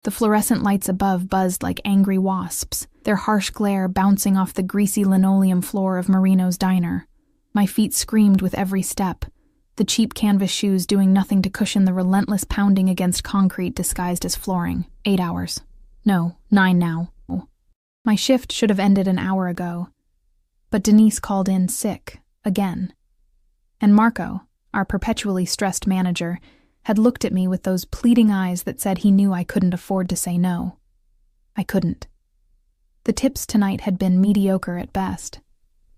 The fluorescent lights above buzzed like angry wasps, their harsh glare bouncing off the greasy linoleum floor of Marino's diner. My feet screamed with every step, the cheap canvas shoes doing nothing to cushion the relentless pounding against concrete disguised as flooring. 8 hours. No, 9 now. My shift should have ended an hour ago. But Denise called in sick, again. And Marco, our perpetually stressed manager, had looked at me with those pleading eyes that said he knew I couldn't afford to say no. I couldn't. The tips tonight had been mediocre at best.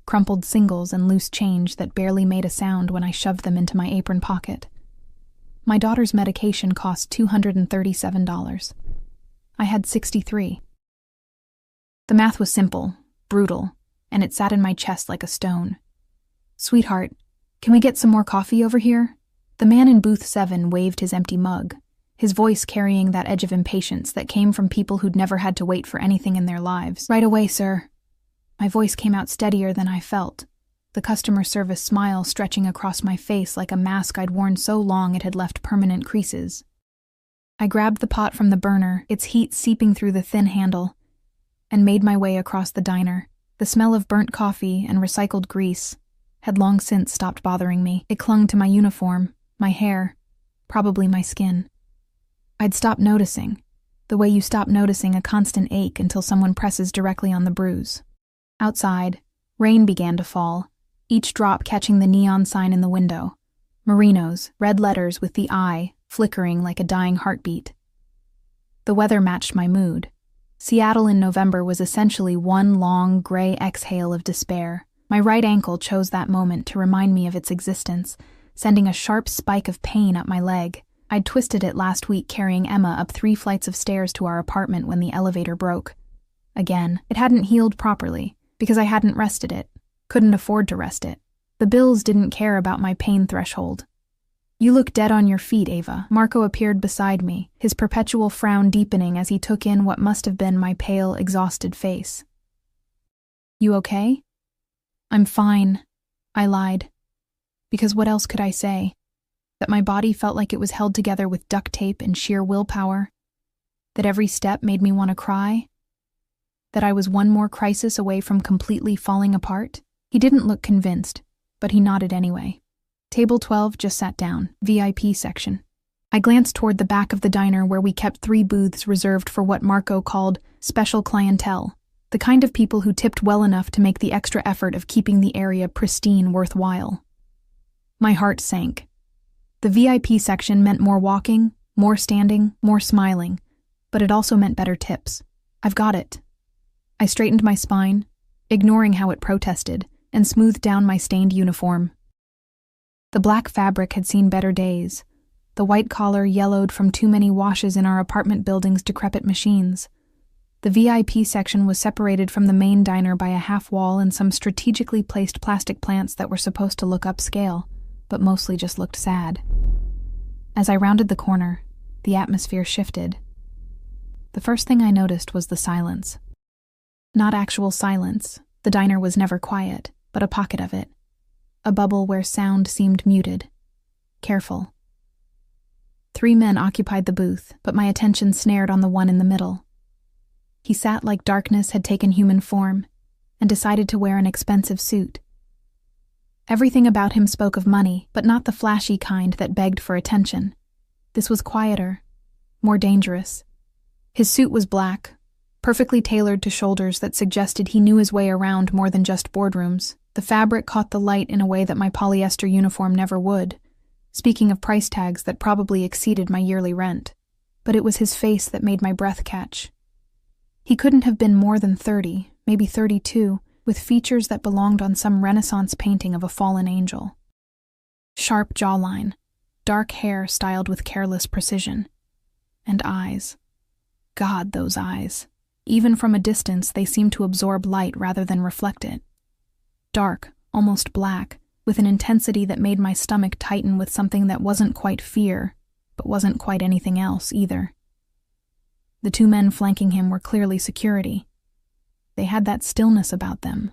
Crumpled singles and loose change that barely made a sound when I shoved them into my apron pocket. My daughter's medication cost $237. I had $63. The math was simple, brutal, and it sat in my chest like a stone. "Sweetheart, can we get some more coffee over here?" The man in booth 7 waved his empty mug, his voice carrying that edge of impatience that came from people who'd never had to wait for anything in their lives. "Right away, sir." My voice came out steadier than I felt, the customer service smile stretching across my face like a mask I'd worn so long it had left permanent creases. I grabbed the pot from the burner, its heat seeping through the thin handle, and made my way across the diner. The smell of burnt coffee and recycled grease had long since stopped bothering me. It clung to my uniform, my hair, probably my skin. I'd stopped noticing, the way you stop noticing a constant ache until someone presses directly on the bruise. Outside, rain began to fall, each drop catching the neon sign in the window. Marino's, red letters with the I flickering like a dying heartbeat. The weather matched my mood. Seattle in November was essentially one long, gray exhale of despair. My right ankle chose that moment to remind me of its existence, sending a sharp spike of pain up my leg. I'd twisted it last week carrying Emma up 3 flights of stairs to our apartment when the elevator broke. Again, it hadn't healed properly, because I hadn't rested it, couldn't afford to rest it. The bills didn't care about my pain threshold. "You look dead on your feet, Ava." Marco appeared beside me, his perpetual frown deepening as he took in what must have been my pale, exhausted face. "You okay?" "I'm fine," I lied. Because what else could I say? That my body felt like it was held together with duct tape and sheer willpower? That every step made me want to cry? That I was one more crisis away from completely falling apart? He didn't look convinced, but he nodded anyway. Table 12 just sat down, VIP section. I glanced toward the back of the diner where we kept 3 booths reserved for what Marco called special clientele, the kind of people who tipped well enough to make the extra effort of keeping the area pristine worthwhile. My heart sank. The VIP section meant more walking, more standing, more smiling, but it also meant better tips. "I've got it." I straightened my spine, ignoring how it protested, and smoothed down my stained uniform. The black fabric had seen better days. The white collar yellowed from too many washes in our apartment building's decrepit machines. The VIP section was separated from the main diner by a half wall and some strategically placed plastic plants that were supposed to look upscale, but mostly just looked sad. As I rounded the corner, the atmosphere shifted. The first thing I noticed was the silence. Not actual silence. The diner was never quiet, but a pocket of it. A bubble where sound seemed muted. Careful. 3 men occupied the booth, but my attention snared on the one in the middle. He sat like darkness had taken human form, and decided to wear an expensive suit. Everything about him spoke of money, but not the flashy kind that begged for attention. This was quieter, more dangerous. His suit was black, perfectly tailored to shoulders that suggested he knew his way around more than just boardrooms. The fabric caught the light in a way that my polyester uniform never would, speaking of price tags that probably exceeded my yearly rent. But it was his face that made my breath catch. He couldn't have been more than 30, maybe 32, with features that belonged on some Renaissance painting of a fallen angel. Sharp jawline, dark hair styled with careless precision, and eyes. God, those eyes. Even from a distance, they seemed to absorb light rather than reflect it. Dark, almost black, with an intensity that made my stomach tighten with something that wasn't quite fear, but wasn't quite anything else either. The 2 men flanking him were clearly security. They had that stillness about them,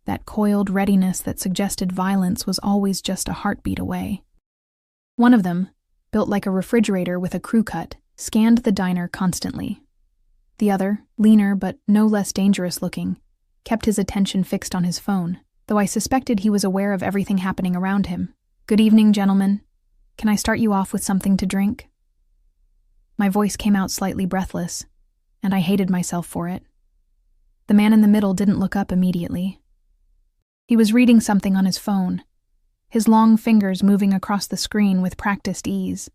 that coiled readiness that suggested violence was always just a heartbeat away. One of them, built like a refrigerator with a crew cut, scanned the diner constantly. The other, leaner but no less dangerous looking, kept his attention fixed on his phone, though I suspected he was aware of everything happening around him. "Good evening, gentlemen. Can I start you off with something to drink?" My voice came out slightly breathless, and I hated myself for it. The man in the middle didn't look up immediately. He was reading something on his phone, his long fingers moving across the screen with practiced ease.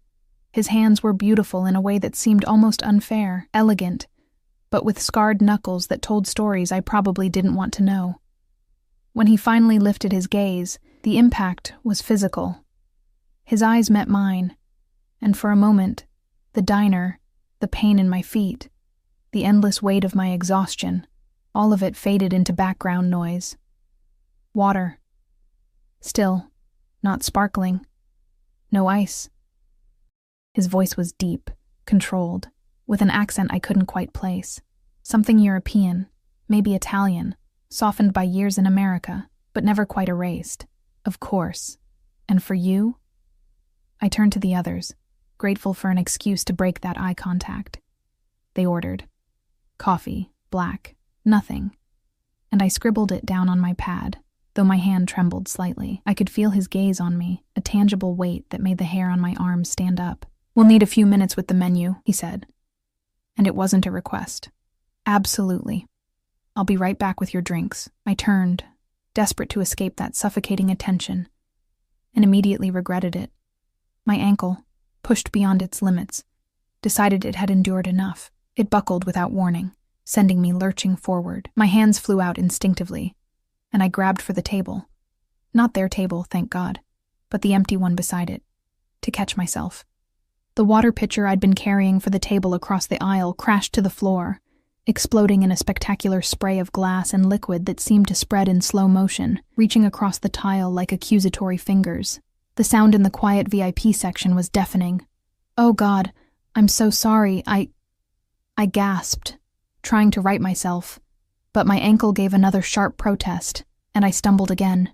His hands were beautiful in a way that seemed almost unfair, elegant, but with scarred knuckles that told stories I probably didn't want to know. When he finally lifted his gaze, the impact was physical. His eyes met mine, and for a moment, the diner, the pain in my feet, the endless weight of my exhaustion, all of it faded into background noise. Water. Still, not sparkling. No ice. His voice was deep, controlled, with an accent I couldn't quite place. Something European, maybe Italian, softened by years in America, but never quite erased. "Of course. And for you?" I turned to the others, grateful for an excuse to break that eye contact. They ordered. Coffee, black, nothing. And I scribbled it down on my pad, though my hand trembled slightly. I could feel his gaze on me, a tangible weight that made the hair on my arms stand up. "We'll need a few minutes with the menu," he said. And it wasn't a request. "Absolutely. I'll be right back with your drinks." I turned, desperate to escape that suffocating attention, and immediately regretted it. My ankle, pushed beyond its limits, decided it had endured enough. It buckled without warning, sending me lurching forward. My hands flew out instinctively, and I grabbed for the table. Not their table, thank God, but the empty one beside it, to catch myself. The water pitcher I'd been carrying for the table across the aisle crashed to the floor, exploding in a spectacular spray of glass and liquid that seemed to spread in slow motion, reaching across the tile like accusatory fingers. The sound in the quiet VIP section was deafening. "Oh God, I'm so sorry, I gasped, trying to right myself, but my ankle gave another sharp protest, and I stumbled again.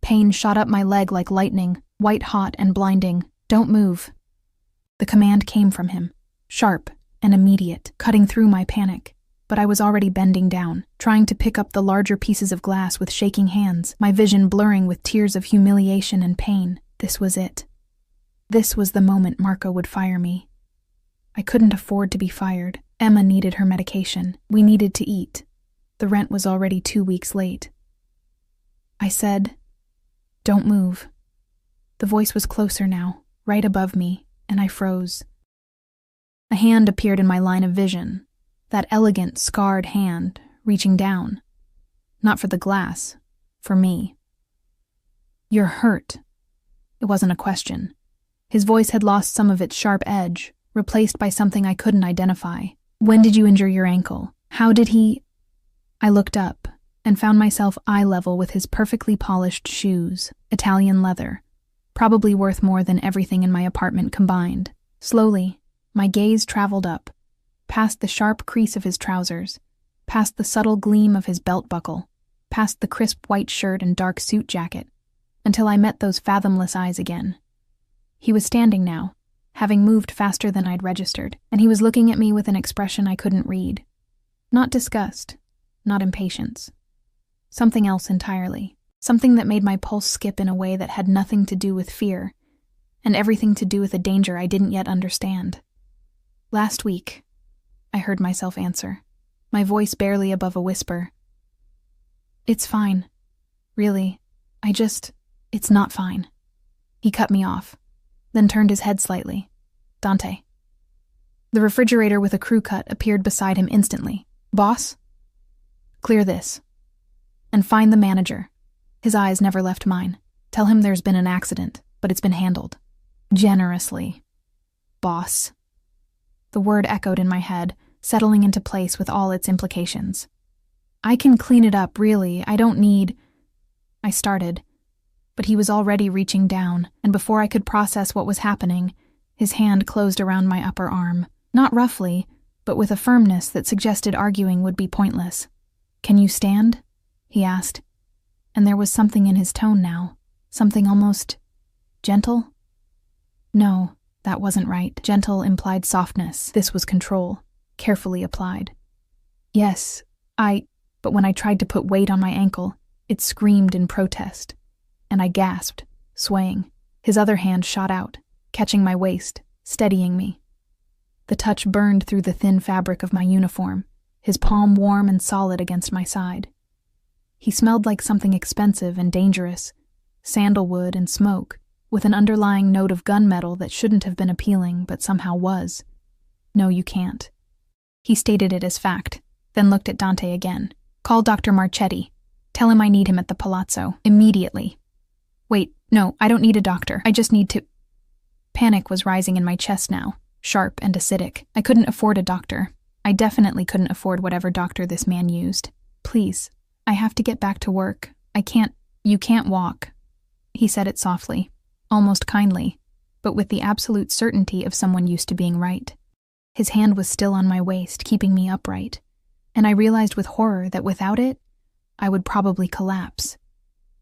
Pain shot up my leg like lightning, white-hot and blinding. "Don't move." The command came from him, sharp and immediate, cutting through my panic. But I was already bending down, trying to pick up the larger pieces of glass with shaking hands, my vision blurring with tears of humiliation and pain. This was it. This was the moment Marco would fire me. I couldn't afford to be fired. Emma needed her medication. We needed to eat. The rent was already 2 weeks late. I said, "Don't move." The voice was closer now, right above me, and I froze. A hand appeared in my line of vision, that elegant, scarred hand, reaching down. Not for the glass, for me. "You're hurt." It wasn't a question. His voice had lost some of its sharp edge, replaced by something I couldn't identify. "When did you injure your ankle? How did he—" I looked up and found myself eye level with his perfectly polished shoes, Italian leather, probably worth more than everything in my apartment combined. Slowly, my gaze traveled up, past the sharp crease of his trousers, past the subtle gleam of his belt buckle, past the crisp white shirt and dark suit jacket, until I met those fathomless eyes again. He was standing now, having moved faster than I'd registered, and he was looking at me with an expression I couldn't read. Not disgust, not impatience. Something else entirely. Something that made my pulse skip in a way that had nothing to do with fear, and everything to do with a danger I didn't yet understand. "Last week," I heard myself answer, my voice barely above a whisper. "It's fine. Really, it's not fine." He cut me off, then turned his head slightly. "Dante." The refrigerator with a crew cut appeared beside him instantly. "Boss?" "Clear this. And find the manager." His eyes never left mine. "Tell him there's been an accident, but it's been handled. Generously. Boss." The word echoed in my head, settling into place with all its implications. "I can clean it up, really. I don't need—" I started, but he was already reaching down, and before I could process what was happening, his hand closed around my upper arm. Not roughly, but with a firmness that suggested arguing would be pointless. "Can you stand?" he asked, and there was something in his tone now, something almost gentle. "No, That wasn't right. Gentle implied softness. This was control, carefully applied. Yes, but when I tried to put weight on my ankle, it screamed in protest, and I gasped, swaying. His other hand shot out, catching my waist, steadying me. The touch burned through the thin fabric of my uniform, his palm warm and solid against my side. He smelled like something expensive and dangerous, sandalwood and smoke, with an underlying note of gunmetal that shouldn't have been appealing but somehow was. No, you can't. He stated it as fact, then looked at Dante again. Call Dr. Marchetti. Tell him I need him at the palazzo, immediately. Wait, no, I don't need a doctor. I just need to... Panic was rising in my chest now, sharp and acidic. I couldn't afford a doctor. I definitely couldn't afford whatever doctor this man used. Please, I have to get back to work. You can't walk. He said it softly, almost kindly, but with the absolute certainty of someone used to being right. His hand was still on my waist, keeping me upright, and I realized with horror that without it, I would probably collapse.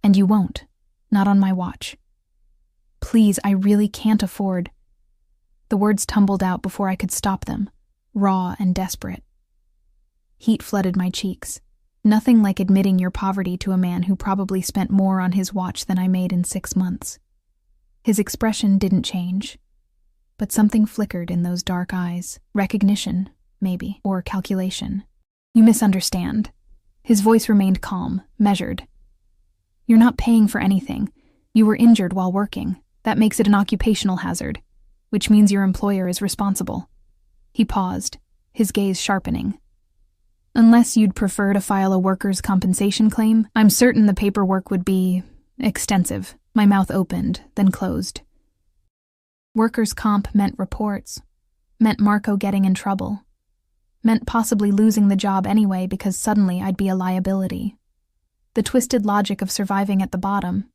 And you won't. Not on my watch. Please, I really can't afford... The words tumbled out before I could stop them, raw and desperate. Heat flooded my cheeks. Nothing like admitting your poverty to a man who probably spent more on his watch than I made in 6 months. His expression didn't change, but something flickered in those dark eyes. Recognition, maybe, or calculation. You misunderstand. His voice remained calm, measured. You're not paying for anything. You were injured while working. That makes it an occupational hazard, which means your employer is responsible. He paused, his gaze sharpening. Unless you'd prefer to file a workers' compensation claim, I'm certain the paperwork would be extensive. My mouth opened, then closed. Workers' comp meant reports, meant Marco getting in trouble, meant possibly losing the job anyway because suddenly I'd be a liability. The twisted logic of surviving at the bottom.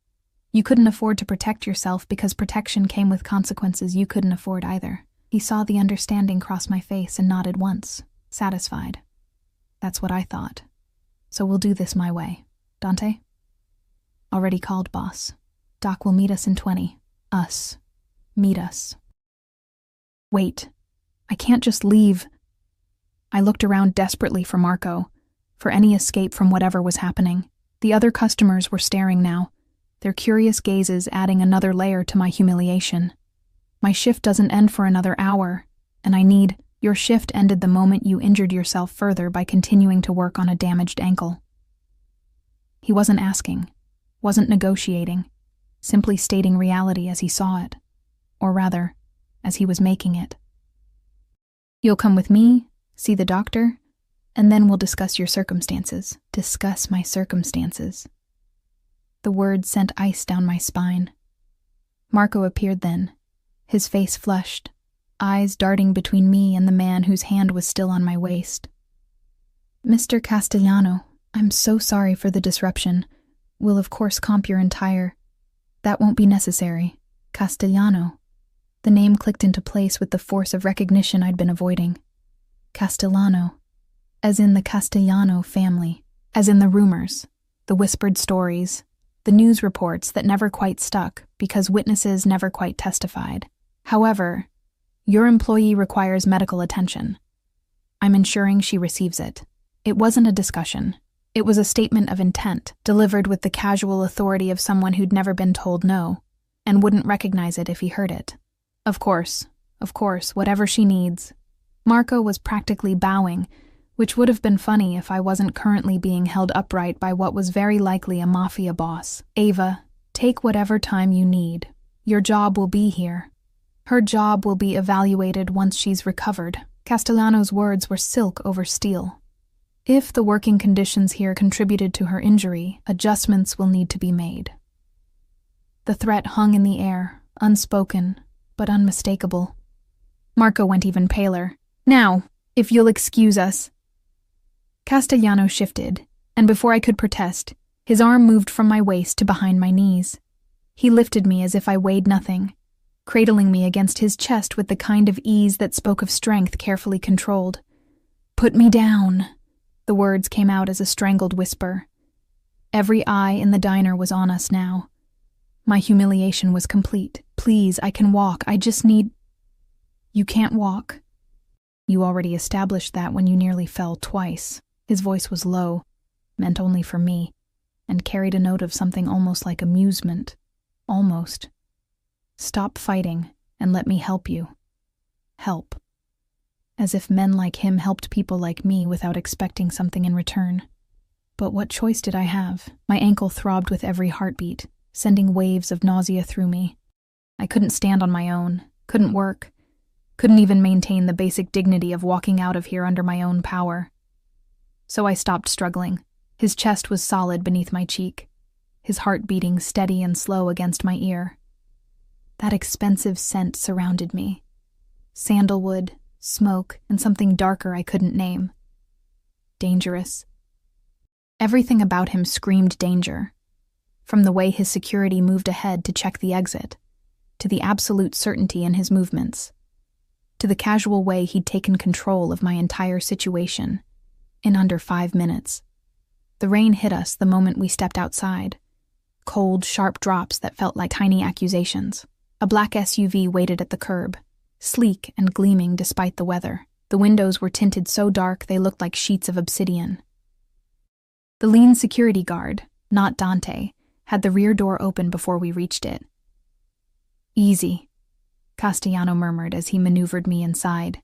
You couldn't afford to protect yourself because protection came with consequences you couldn't afford either. He saw the understanding cross my face and nodded once, satisfied. That's what I thought. So we'll do this my way. Dante? Already called, boss. Doc will meet us in 20. Us. Meet us. Wait. I can't just leave. I looked around desperately for Marco, for any escape from whatever was happening. The other customers were staring now, their curious gazes adding another layer to my humiliation. My shift doesn't end for another hour, and your shift ended the moment you injured yourself further by continuing to work on a damaged ankle. He wasn't asking, wasn't negotiating, simply stating reality as he saw it, or rather, as he was making it. You'll come with me, see the doctor, and then we'll discuss your circumstances. Discuss my circumstances. The word sent ice down my spine. Marco appeared then, his face flushed, eyes darting between me and the man whose hand was still on my waist. Mr. Castellano, I'm so sorry for the disruption. We'll of course comp your entire... That won't be necessary. Castellano. The name clicked into place with the force of recognition I'd been avoiding. Castellano. As in the Castellano family. As in the rumors, the whispered stories, the news reports that never quite stuck because witnesses never quite testified. However, your employee requires medical attention. I'm ensuring she receives it. It wasn't a discussion. It was a statement of intent, delivered with the casual authority of someone who'd never been told no, and wouldn't recognize it if he heard it. Of course, whatever she needs. Marco was practically bowing, which would have been funny if I wasn't currently being held upright by what was very likely a Mafia boss. Ava, take whatever time you need. Your job will be here. Her job will be evaluated once she's recovered. Castellano's words were silk over steel. If the working conditions here contributed to her injury, adjustments will need to be made. The threat hung in the air, unspoken, but unmistakable. Marco went even paler. Now, if you'll excuse us. Castellano shifted, and before I could protest, his arm moved from my waist to behind my knees. He lifted me as if I weighed nothing, cradling me against his chest with the kind of ease that spoke of strength carefully controlled. Put me down. The words came out as a strangled whisper. Every eye in the diner was on us now. My humiliation was complete. Please, I can walk. I just need... You can't walk. You already established that when you nearly fell twice. His voice was low, meant only for me, and carried a note of something almost like amusement. Almost. Stop fighting and let me help you. Help. As if men like him helped people like me without expecting something in return. But what choice did I have? My ankle throbbed with every heartbeat, sending waves of nausea through me. I couldn't stand on my own, couldn't work, couldn't even maintain the basic dignity of walking out of here under my own power. So I stopped struggling. His chest was solid beneath my cheek, his heart beating steady and slow against my ear. That expensive scent surrounded me. Sandalwood, smoke, and something darker I couldn't name. Dangerous. Everything about him screamed danger. From the way his security moved ahead to check the exit, to the absolute certainty in his movements, to the casual way he'd taken control of my entire situation, in under 5 minutes. The rain hit us the moment we stepped outside. Cold, sharp drops that felt like tiny accusations. A black SUV waited at the curb, sleek and gleaming despite the weather. The windows were tinted so dark they looked like sheets of obsidian. The lean security guard, not Dante, had the rear door open before we reached it. "Easy," Castellano murmured as he maneuvered me inside.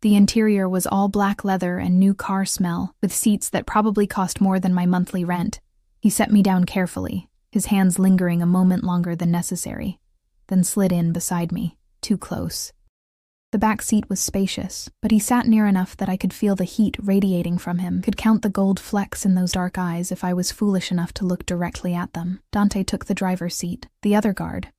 The interior was all black leather and new car smell, with seats that probably cost more than my monthly rent. He set me down carefully, his hands lingering a moment longer than necessary, then slid in beside me, too close. The back seat was spacious, but he sat near enough that I could feel the heat radiating from him, could count the gold flecks in those dark eyes if I was foolish enough to look directly at them. Dante took the driver's seat. The other guard,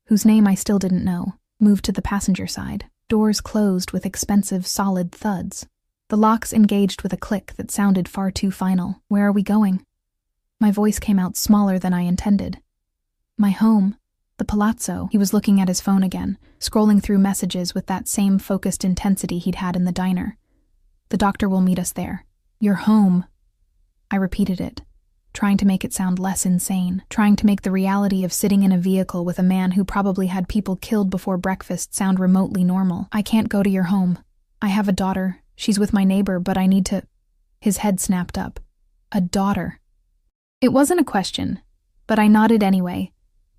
whose name I still didn't know, moved to the passenger side. Doors closed with expensive, solid thuds. The locks engaged with a click that sounded far too final. "Where are we going?" My voice came out smaller than I intended. "My home. The palazzo." He was looking at his phone again, scrolling through messages with that same focused intensity he'd had in the diner. "The doctor will meet us there." "Your home." I repeated it, trying to make it sound less insane, trying to make the reality of sitting in a vehicle with a man who probably had people killed before breakfast sound remotely normal. "I can't go to your home. I have a daughter. She's with my neighbor, but I need to—" His head snapped up. "A daughter." It wasn't a question, but I nodded anyway,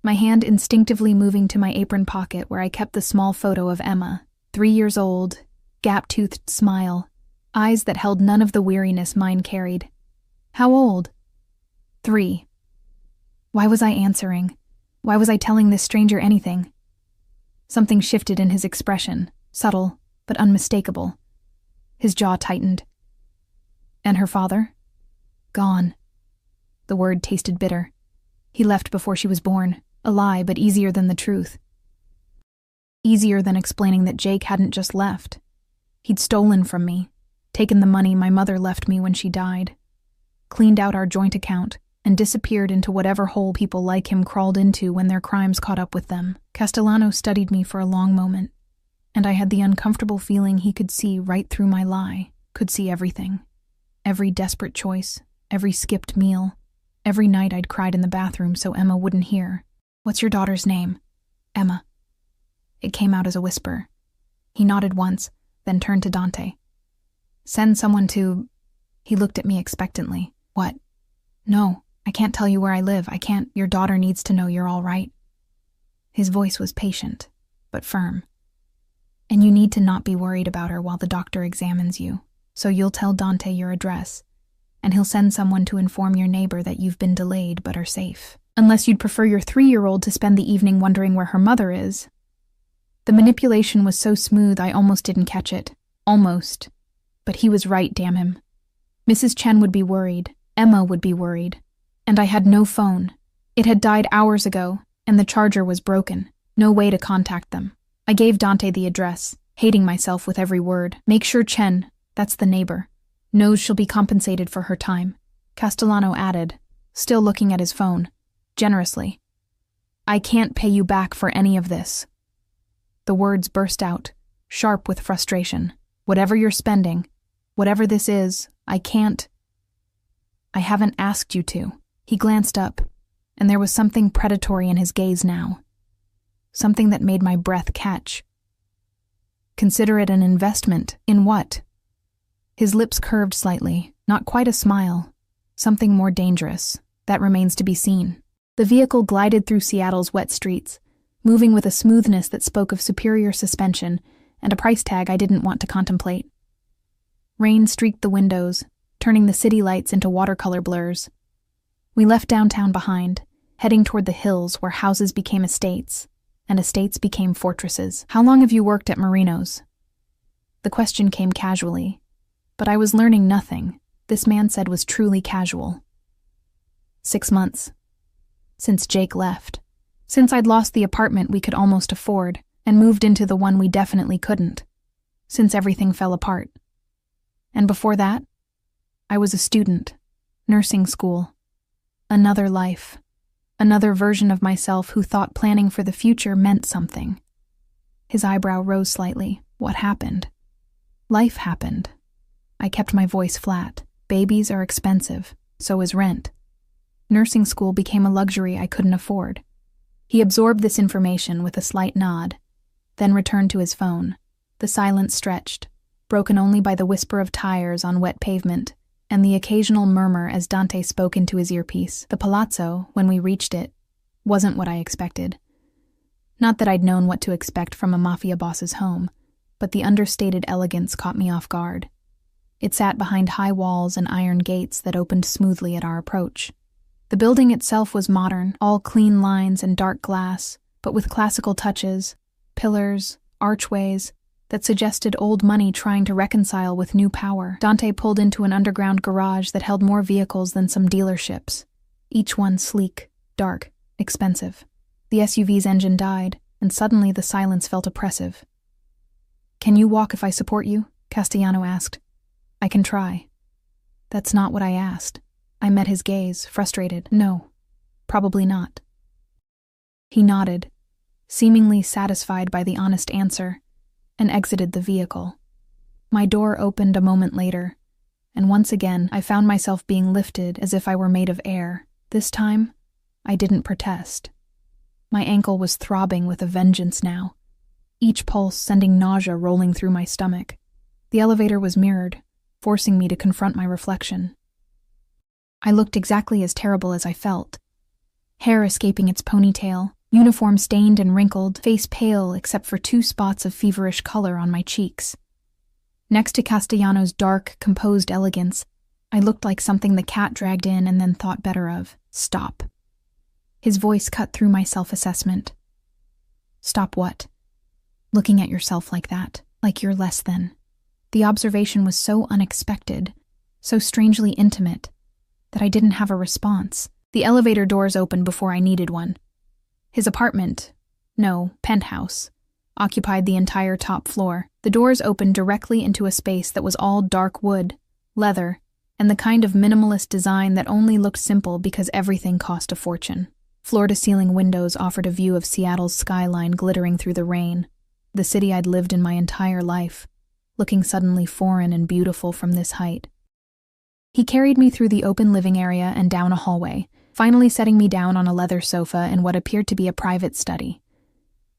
my hand instinctively moving to my apron pocket where I kept the small photo of Emma, 3 years old, gap-toothed smile, eyes that held none of the weariness mine carried. "How old?" 3. Why was I answering? Why was I telling this stranger anything? Something shifted in his expression, subtle but unmistakable. His jaw tightened. "And her father?" "Gone." The word tasted bitter. He left before she was born, a lie but easier than the truth. Easier than explaining that Jake hadn't just left. He'd stolen from me, taken the money my mother left me when she died, cleaned out our joint account, and disappeared into whatever hole people like him crawled into when their crimes caught up with them. Castellano studied me for a long moment, and I had the uncomfortable feeling he could see right through my lie, could see everything. Every desperate choice, every skipped meal, every night I'd cried in the bathroom so Emma wouldn't hear. "What's your daughter's name?" "Emma." It came out as a whisper. He nodded once, then turned to Dante. "Send someone to—" He looked at me expectantly. "What?" "No, I can't tell you where I live. I can't. Your daughter needs to know you're all right." His voice was patient, but firm. "And you need to not be worried about her while the doctor examines you. So you'll tell Dante your address, and he'll send someone to inform your neighbor that you've been delayed but are safe. Unless you'd prefer your 3-year-old to spend the evening wondering where her mother is." The manipulation was so smooth I almost didn't catch it. Almost. But he was right, damn him. Mrs. Chen would be worried. Emma would be worried. And I had no phone. It had died hours ago, and the charger was broken. No way to contact them. I gave Dante the address, hating myself with every word. "Make sure Chen, that's the neighbor, knows she'll be compensated for her time." Castellano added, still looking at his phone, generously, "I can't pay you back for any of this." The words burst out, sharp with frustration. "Whatever you're spending, whatever this is, I can't—" "I haven't asked you to." He glanced up, and there was something predatory in his gaze now. Something that made my breath catch. Consider it an investment. In what? His lips curved slightly, not quite a smile. Something more dangerous. That remains to be seen. The vehicle glided through Seattle's wet streets, moving with a smoothness that spoke of superior suspension and a price tag I didn't want to contemplate. Rain streaked the windows, turning the city lights into watercolor blurs. We left downtown behind, heading toward the hills where houses became estates, and estates became fortresses. How long have you worked at Marino's? The question came casually, but I was learning nothing this man said was truly casual. 6 months. Since Jake left. Since I'd lost the apartment we could almost afford and moved into the one we definitely couldn't. Since everything fell apart. And before that, I was a student, nursing school. Another life. Another version of myself who thought planning for the future meant something. His eyebrow rose slightly. What happened? Life happened. I kept my voice flat. Babies are expensive. So is rent. Nursing school became a luxury I couldn't afford. He absorbed this information with a slight nod, then returned to his phone. The silence stretched, broken only by the whisper of tires on wet pavement and the occasional murmur as Dante spoke into his earpiece. The palazzo, when we reached it, wasn't what I expected. Not that I'd known what to expect from a Mafia boss's home, but the understated elegance caught me off guard. It sat behind high walls and iron gates that opened smoothly at our approach. The building itself was modern, all clean lines and dark glass, but with classical touches, pillars, archways, that suggested old money trying to reconcile with new power. Dante pulled into an underground garage that held more vehicles than some dealerships, each one sleek, dark, expensive. The SUV's engine died, and suddenly the silence felt oppressive. "Can you walk if I support you?" Castellano asked. "I can try." "That's not what I asked." I met his gaze, frustrated. "No, probably not." He nodded, seemingly satisfied by the honest answer, and exited the vehicle. My door opened a moment later, and once again I found myself being lifted as if I were made of air. This time, I didn't protest. My ankle was throbbing with a vengeance now, each pulse sending nausea rolling through my stomach. The elevator was mirrored, forcing me to confront my reflection. I looked exactly as terrible as I felt. Hair escaping its ponytail, uniform stained and wrinkled, face pale except for 2 spots of feverish color on my cheeks. Next to Castellano's dark, composed elegance, I looked like something the cat dragged in and then thought better of. "Stop." His voice cut through my self-assessment. "Stop what?" "Looking at yourself like that, like you're less than." The observation was so unexpected, so strangely intimate, that I didn't have a response. The elevator doors opened before I needed one. His apartment, no, penthouse, occupied the entire top floor. The doors opened directly into a space that was all dark wood, leather, and the kind of minimalist design that only looked simple because everything cost a fortune. Floor-to-ceiling windows offered a view of Seattle's skyline glittering through the rain, the city I'd lived in my entire life, looking suddenly foreign and beautiful from this height. He carried me through the open living area and down a hallway, finally setting me down on a leather sofa in what appeared to be a private study.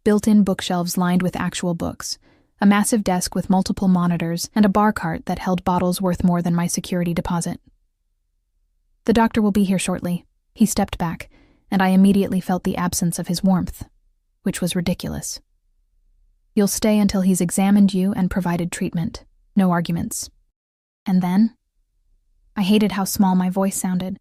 Built-in bookshelves lined with actual books, a massive desk with multiple monitors, and a bar cart that held bottles worth more than my security deposit. "The doctor will be here shortly." He stepped back, and I immediately felt the absence of his warmth, which was ridiculous. "You'll stay until he's examined you and provided treatment. No arguments." "And then?" I hated how small my voice sounded.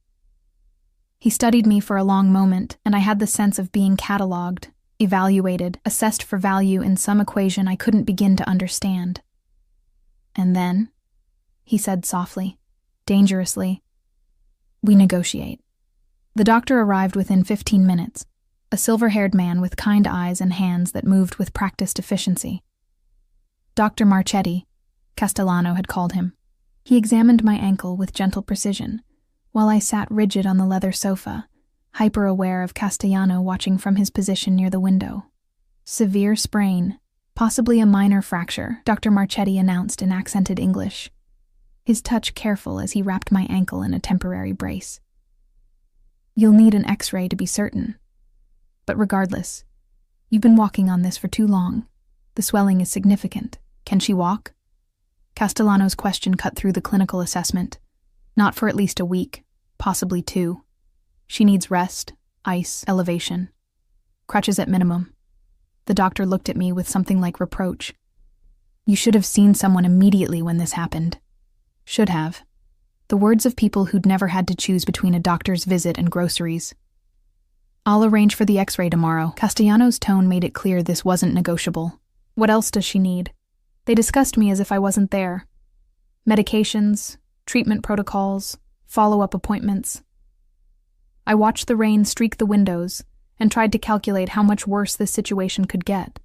He studied me for a long moment, and I had the sense of being catalogued, evaluated, assessed for value in some equation I couldn't begin to understand. "And then," he said softly, dangerously, "we negotiate." The doctor arrived within 15 minutes, a silver-haired man with kind eyes and hands that moved with practiced efficiency. Dr. Marchetti, Castellano had called him. He examined my ankle with gentle precision, while I sat rigid on the leather sofa, hyper-aware of Castellano watching from his position near the window. "Severe sprain, possibly a minor fracture," Dr. Marchetti announced in accented English, his touch careful as he wrapped my ankle in a temporary brace. "You'll need an X-ray to be certain. But regardless, you've been walking on this for too long. The swelling is significant." Can she walk? Castellano's question cut through the clinical assessment. Not for at least a week, possibly 2. She needs rest, ice, elevation. Crutches at minimum. The doctor looked at me with something like reproach. You should have seen someone immediately when this happened. Should have. The words of people who'd never had to choose between a doctor's visit and groceries. I'll arrange for the x-ray tomorrow. Castellano's tone made it clear this wasn't negotiable. What else does she need? They discussed me as if I wasn't there. Medications, treatment protocols, follow-up appointments. I watched the rain streak the windows and tried to calculate how much worse this situation could get.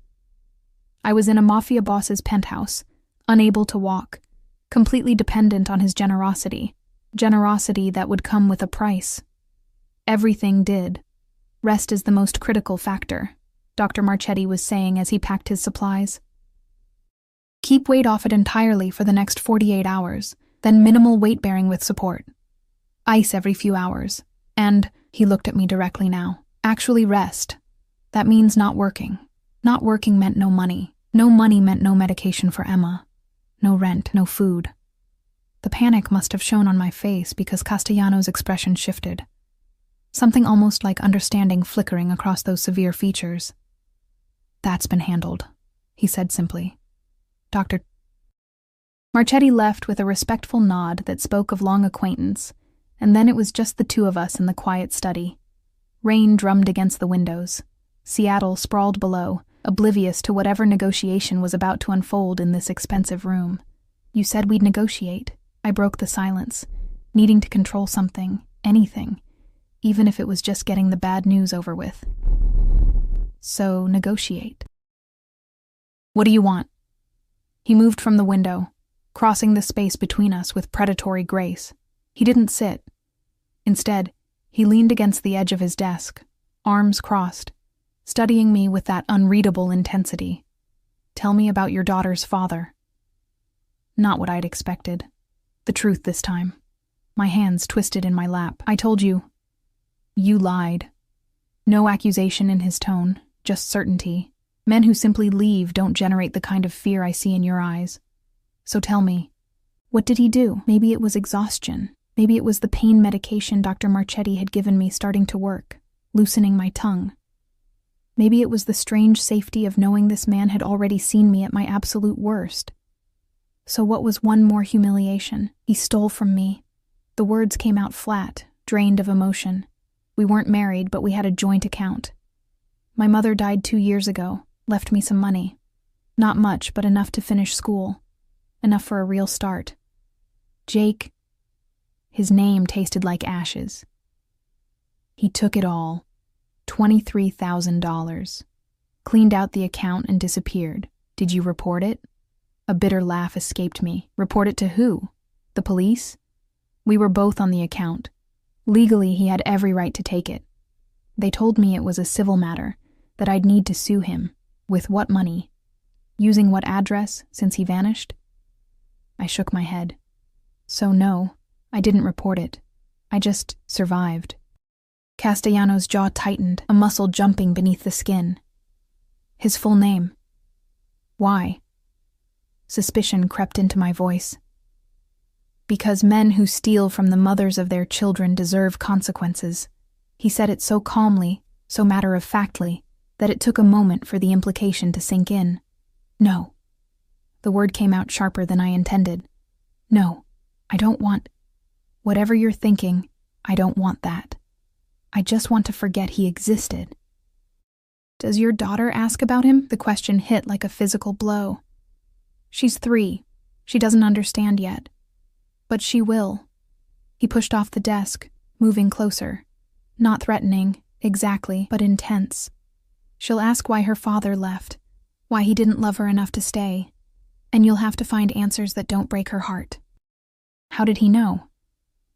I was in a Mafia boss's penthouse, unable to walk, completely dependent on his generosity that would come with a price. Everything did. Rest is the most critical factor, Dr. Marchetti was saying as he packed his supplies. Keep weight off it entirely for the next 48 hours, then minimal weight bearing with support. Ice every few hours. And, he looked at me directly now, actually rest. That means not working. Not working meant no money. No money meant no medication for Emma. No rent, no food. The panic must have shown on my face because Castellano's expression shifted. Something almost like understanding flickering across those severe features. That's been handled, he said simply. Dr. Marchetti left with a respectful nod that spoke of long acquaintance, and then it was just the 2 of us in the quiet study. Rain drummed against the windows. Seattle sprawled below, oblivious to whatever negotiation was about to unfold in this expensive room. You said we'd negotiate. I broke the silence, needing to control something, anything, even if it was just getting the bad news over with. So, negotiate. What do you want? He moved from the window, crossing the space between us with predatory grace. He didn't sit. Instead, he leaned against the edge of his desk, arms crossed, studying me with that unreadable intensity. Tell me about your daughter's father. Not what I'd expected. The truth this time. My hands twisted in my lap. I told you. You lied. No accusation in his tone, just certainty. Men who simply leave don't generate the kind of fear I see in your eyes. So tell me, what did he do? Maybe it was exhaustion. Maybe it was the pain medication Dr. Marchetti had given me starting to work, loosening my tongue. Maybe it was the strange safety of knowing this man had already seen me at my absolute worst. So what was one more humiliation? He stole from me. The words came out flat, drained of emotion. We weren't married, but we had a joint account. My mother died 2 years ago, left me some money. Not much, but enough to finish school. Enough for a real start. Jake. His name tasted like ashes. He took it all. $23,000. Cleaned out the account and disappeared. Did you report it? A bitter laugh escaped me. Report it to who? The police? We were both on the account. Legally, he had every right to take it. They told me it was a civil matter, that I'd need to sue him. With what money? Using what address, since he vanished? I shook my head. So no, I didn't report it. I just survived. Castellano's jaw tightened, a muscle jumping beneath the skin. His full name. Why? Suspicion crept into my voice. Because men who steal from the mothers of their children deserve consequences. He said it so calmly, so matter-of-factly, that it took a moment for the implication to sink in. No. The word came out sharper than I intended. No, I don't want... Whatever you're thinking, I don't want that. I just want to forget he existed. Does your daughter ask about him? The question hit like a physical blow. She's 3. She doesn't understand yet. But she will. He pushed off the desk, moving closer. Not threatening, exactly, but intense. She'll ask why her father left, why he didn't love her enough to stay, and you'll have to find answers that don't break her heart. How did he know?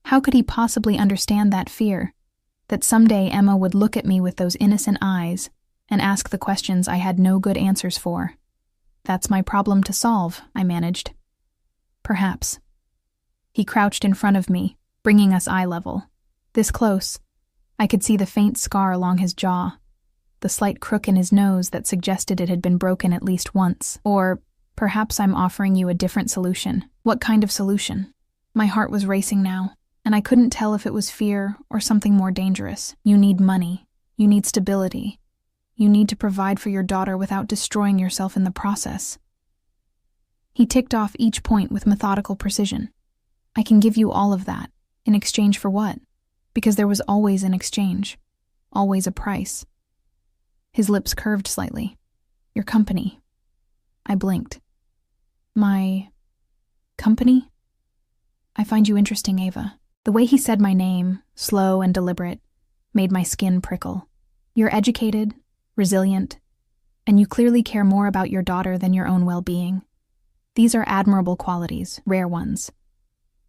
How could he possibly understand that fear? That someday Emma would look at me with those innocent eyes and ask the questions I had no good answers for. That's my problem to solve, I managed. Perhaps. He crouched in front of me, bringing us eye level. This close, I could see the faint scar along his jaw, the slight crook in his nose that suggested it had been broken at least once, or Perhaps I'm offering you a different solution. What kind of solution? My heart was racing now, and I couldn't tell if it was fear or something more dangerous. You need money. You need stability. You need to provide for your daughter without destroying yourself in the process. He ticked off each point with methodical precision. I can give you all of that. In exchange for what? Because there was always an exchange. Always a price. His lips curved slightly. Your company. I blinked. My company? I find you interesting, Ava. The way he said my name, slow and deliberate, made my skin prickle. You're educated, resilient, and you clearly care more about your daughter than your own well-being. These are admirable qualities, rare ones.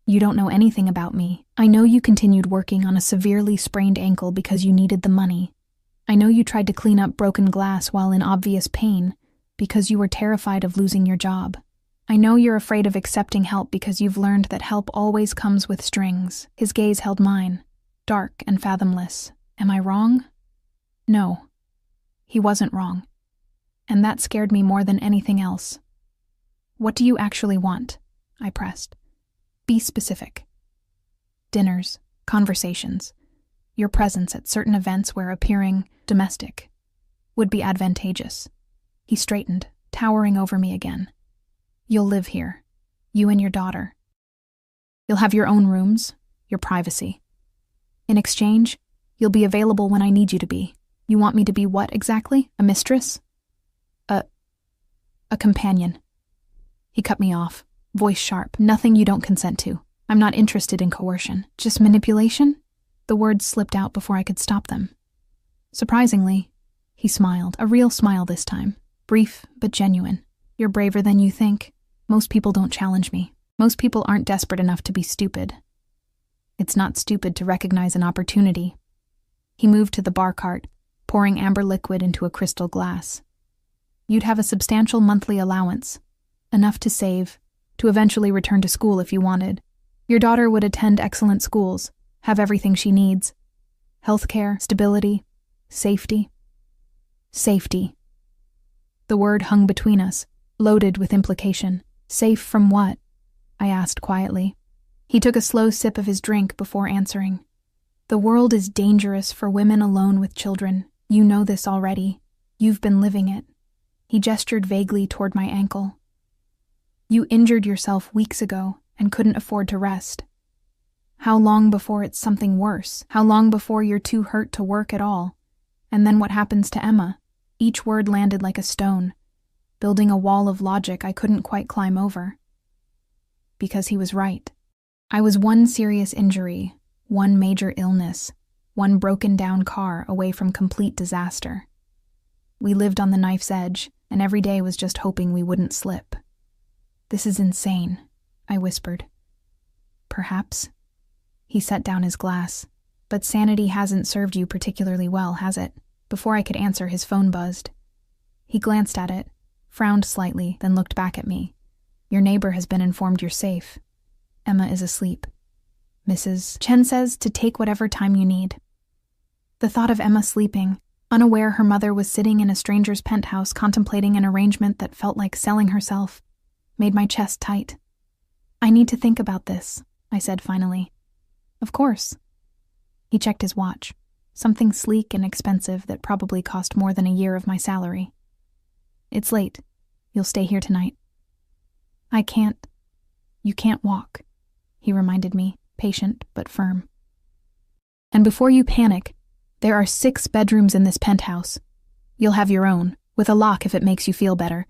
You don't know anything about me. I know you continued working on a severely sprained ankle because you needed the money. I know you tried to clean up broken glass while in obvious pain because you were terrified of losing your job. I know you're afraid of accepting help because you've learned that help always comes with strings. His gaze held mine, dark and fathomless. Am I wrong? No. He wasn't wrong. And that scared me more than anything else. What do you actually want? I pressed. Be specific. Dinners, conversations, your presence at certain events where appearing domestic would be advantageous. He straightened, towering over me again. You'll live here, you and your daughter. You'll have your own rooms, your privacy. In exchange, you'll be available when I need you to be. You want me to be what exactly? A mistress? A companion. He cut me off, voice sharp. Nothing you don't consent to. I'm not interested in coercion. Just manipulation? The words slipped out before I could stop them. Surprisingly, he smiled, a real smile this time, brief but genuine. You're braver than you think. Most people don't challenge me. Most people aren't desperate enough to be stupid. It's not stupid to recognize an opportunity. He moved to the bar cart, pouring amber liquid into a crystal glass. You'd have a substantial monthly allowance, enough to save, to eventually return to school if you wanted. Your daughter would attend excellent schools, have everything she needs. Healthcare, stability, safety. Safety. The word hung between us, loaded with implication. Safe from what? I asked quietly. He took a slow sip of his drink before answering. The world is dangerous for women alone with children. You know this already. You've been living it. He gestured vaguely toward my ankle. You injured yourself weeks ago and couldn't afford to rest. How long before it's something worse? How long before you're too hurt to work at all? And then what happens to Emma? Each word landed like a stone, building a wall of logic I couldn't quite climb over. Because he was right. I was one serious injury, one major illness, one broken-down car away from complete disaster. We lived on the knife's edge, and every day was just hoping we wouldn't slip. This is insane, I whispered. Perhaps. He set down his glass. But sanity hasn't served you particularly well, has it? Before I could answer, his phone buzzed. He glanced at it, frowned slightly, then looked back at me. Your neighbor has been informed you're safe. Emma is asleep. Mrs. Chen says to take whatever time you need. The thought of Emma sleeping, unaware her mother was sitting in a stranger's penthouse contemplating an arrangement that felt like selling herself, made my chest tight. I need to think about this, I said finally. Of course. He checked his watch, something sleek and expensive that probably cost more than a year of my salary. It's late. You'll stay here tonight. I can't. You can't walk, he reminded me, patient but firm. And before you panic, there are 6 bedrooms in this penthouse. You'll have your own, with a lock if it makes you feel better.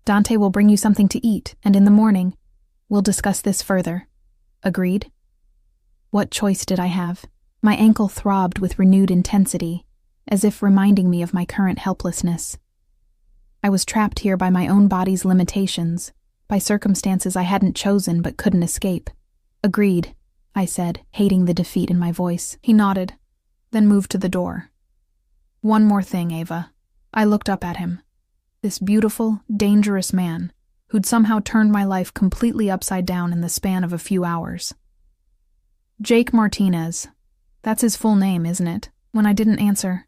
Dante will bring you something to eat, and in the morning, we'll discuss this further. Agreed? What choice did I have? My ankle throbbed with renewed intensity, as if reminding me of my current helplessness. I was trapped here by my own body's limitations, by circumstances I hadn't chosen but couldn't escape. Agreed, I said, hating the defeat in my voice. He nodded, then moved to the door. One more thing, Ava. I looked up at him. This beautiful, dangerous man, who'd somehow turned my life completely upside down in the span of a few hours. Jake Martinez. That's his full name, isn't it? When I didn't answer,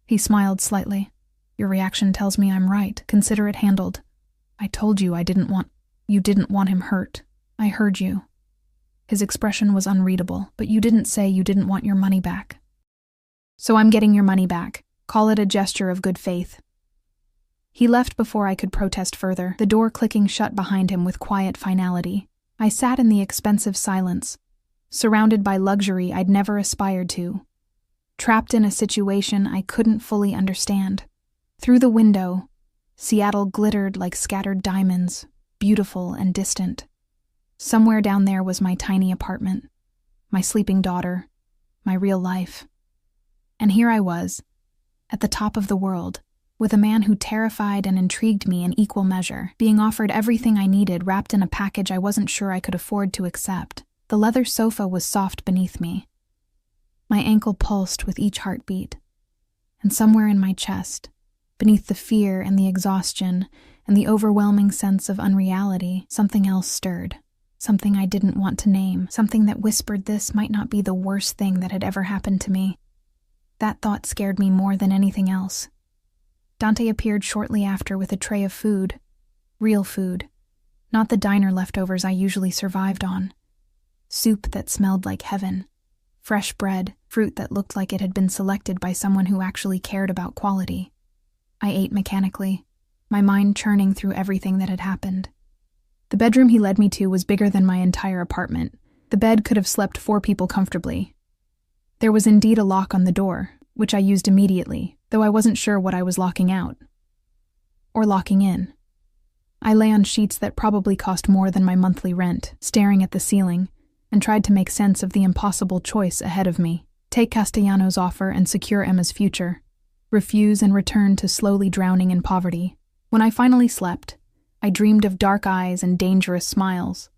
he smiled slightly. Your reaction tells me I'm right. Consider it handled. I told you you didn't want him hurt. I heard you. His expression was unreadable, but you didn't say you didn't want your money back. So I'm getting your money back. Call it a gesture of good faith. He left before I could protest further, the door clicking shut behind him with quiet finality. I sat in the expensive silence, surrounded by luxury I'd never aspired to, trapped in a situation I couldn't fully understand. Through the window, Seattle glittered like scattered diamonds, beautiful and distant. Somewhere down there was my tiny apartment, my sleeping daughter, my real life. And here I was, at the top of the world, with a man who terrified and intrigued me in equal measure, being offered everything I needed wrapped in a package I wasn't sure I could afford to accept. The leather sofa was soft beneath me. My ankle pulsed with each heartbeat, and somewhere in my chest, beneath the fear and the exhaustion and the overwhelming sense of unreality, something else stirred. Something I didn't want to name, something that whispered this might not be the worst thing that had ever happened to me. That thought scared me more than anything else. Dante appeared shortly after with a tray of food. Real food. Not the diner leftovers I usually survived on. Soup that smelled like heaven. Fresh bread, fruit that looked like it had been selected by someone who actually cared about quality. I ate mechanically, my mind churning through everything that had happened. The bedroom he led me to was bigger than my entire apartment. The bed could have slept 4 people comfortably. There was indeed a lock on the door, which I used immediately, though I wasn't sure what I was locking out. Or locking in. I lay on sheets that probably cost more than my monthly rent, staring at the ceiling, and tried to make sense of the impossible choice ahead of me. Take Castellano's offer and secure Emma's future. Refuse and return to slowly drowning in poverty. When I finally slept, I dreamed of dark eyes and dangerous smiles,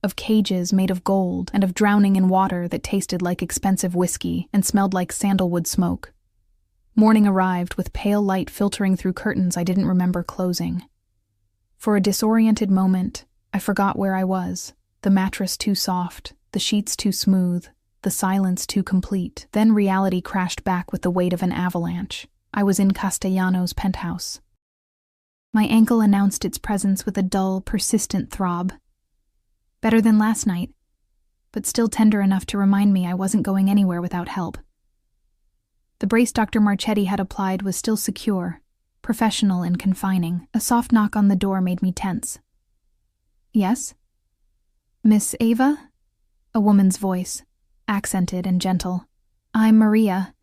of cages made of gold and of drowning in water that tasted like expensive whiskey and smelled like sandalwood smoke. Morning arrived with pale light filtering through curtains I didn't remember closing. For a disoriented moment, I forgot where I was, the mattress too soft, the sheets too smooth, the silence too complete. Then reality crashed back with the weight of an avalanche. I was in Castellano's penthouse. My ankle announced its presence with a dull, persistent throb. Better than last night, but still tender enough to remind me I wasn't going anywhere without help. The brace Dr. Marchetti had applied was still secure, professional and confining. A soft knock on the door made me tense. Yes? Miss Ava? A woman's voice, accented and gentle. I'm Maria.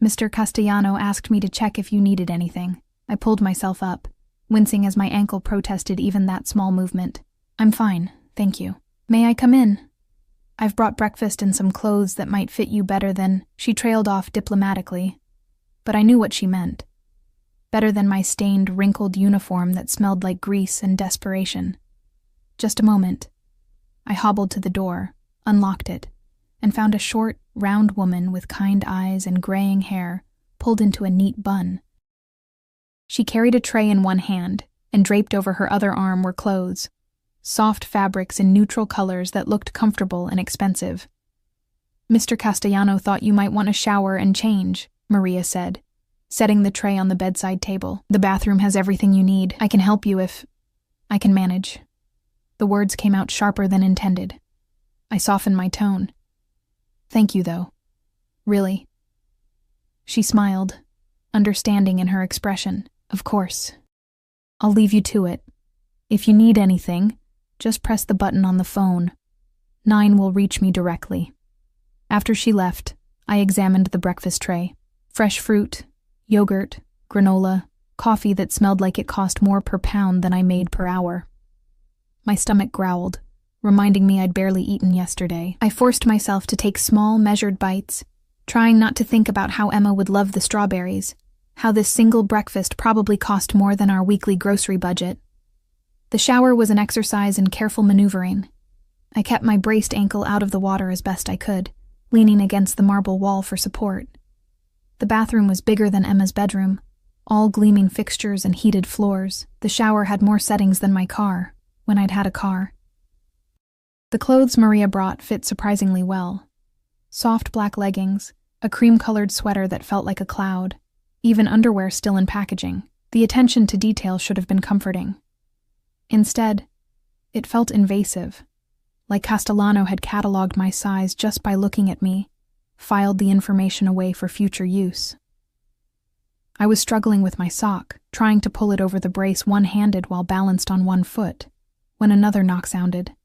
Mr. Castellano asked me to check if you needed anything. I pulled myself up, wincing as my ankle protested even that small movement. I'm fine, thank you. May I come in? I've brought breakfast and some clothes that might fit you better than... She trailed off diplomatically, but I knew what she meant. Better than my stained, wrinkled uniform that smelled like grease and desperation. Just a moment. I hobbled to the door, unlocked it, and found a short, round woman with kind eyes and graying hair pulled into a neat bun. She carried a tray in one hand, and draped over her other arm were clothes. Soft fabrics in neutral colors that looked comfortable and expensive. Mr. Castellano thought you might want a shower and change, Maria said, setting the tray on the bedside table. The bathroom has everything you need. I can help you if... I can manage. The words came out sharper than intended. I softened my tone. Thank you, though. Really. She smiled, understanding in her expression. Of course. I'll leave you to it. If you need anything, just press the button on the phone. 9 will reach me directly. After she left, I examined the breakfast tray. Fresh fruit, yogurt, granola, coffee that smelled like it cost more per pound than I made per hour. My stomach growled, reminding me I'd barely eaten yesterday. I forced myself to take small, measured bites, trying not to think about how Emma would love the strawberries, how this single breakfast probably cost more than our weekly grocery budget. The shower was an exercise in careful maneuvering. I kept my braced ankle out of the water as best I could, leaning against the marble wall for support. The bathroom was bigger than Emma's bedroom, all gleaming fixtures and heated floors. The shower had more settings than my car, when I'd had a car. The clothes Maria brought fit surprisingly well. Soft black leggings, a cream-colored sweater that felt like a cloud, even underwear still in packaging. The attention to detail should have been comforting. Instead, it felt invasive, like Castellano had cataloged my size just by looking at me, filed the information away for future use. I was struggling with my sock, trying to pull it over the brace one-handed while balanced on one foot, when another knock sounded.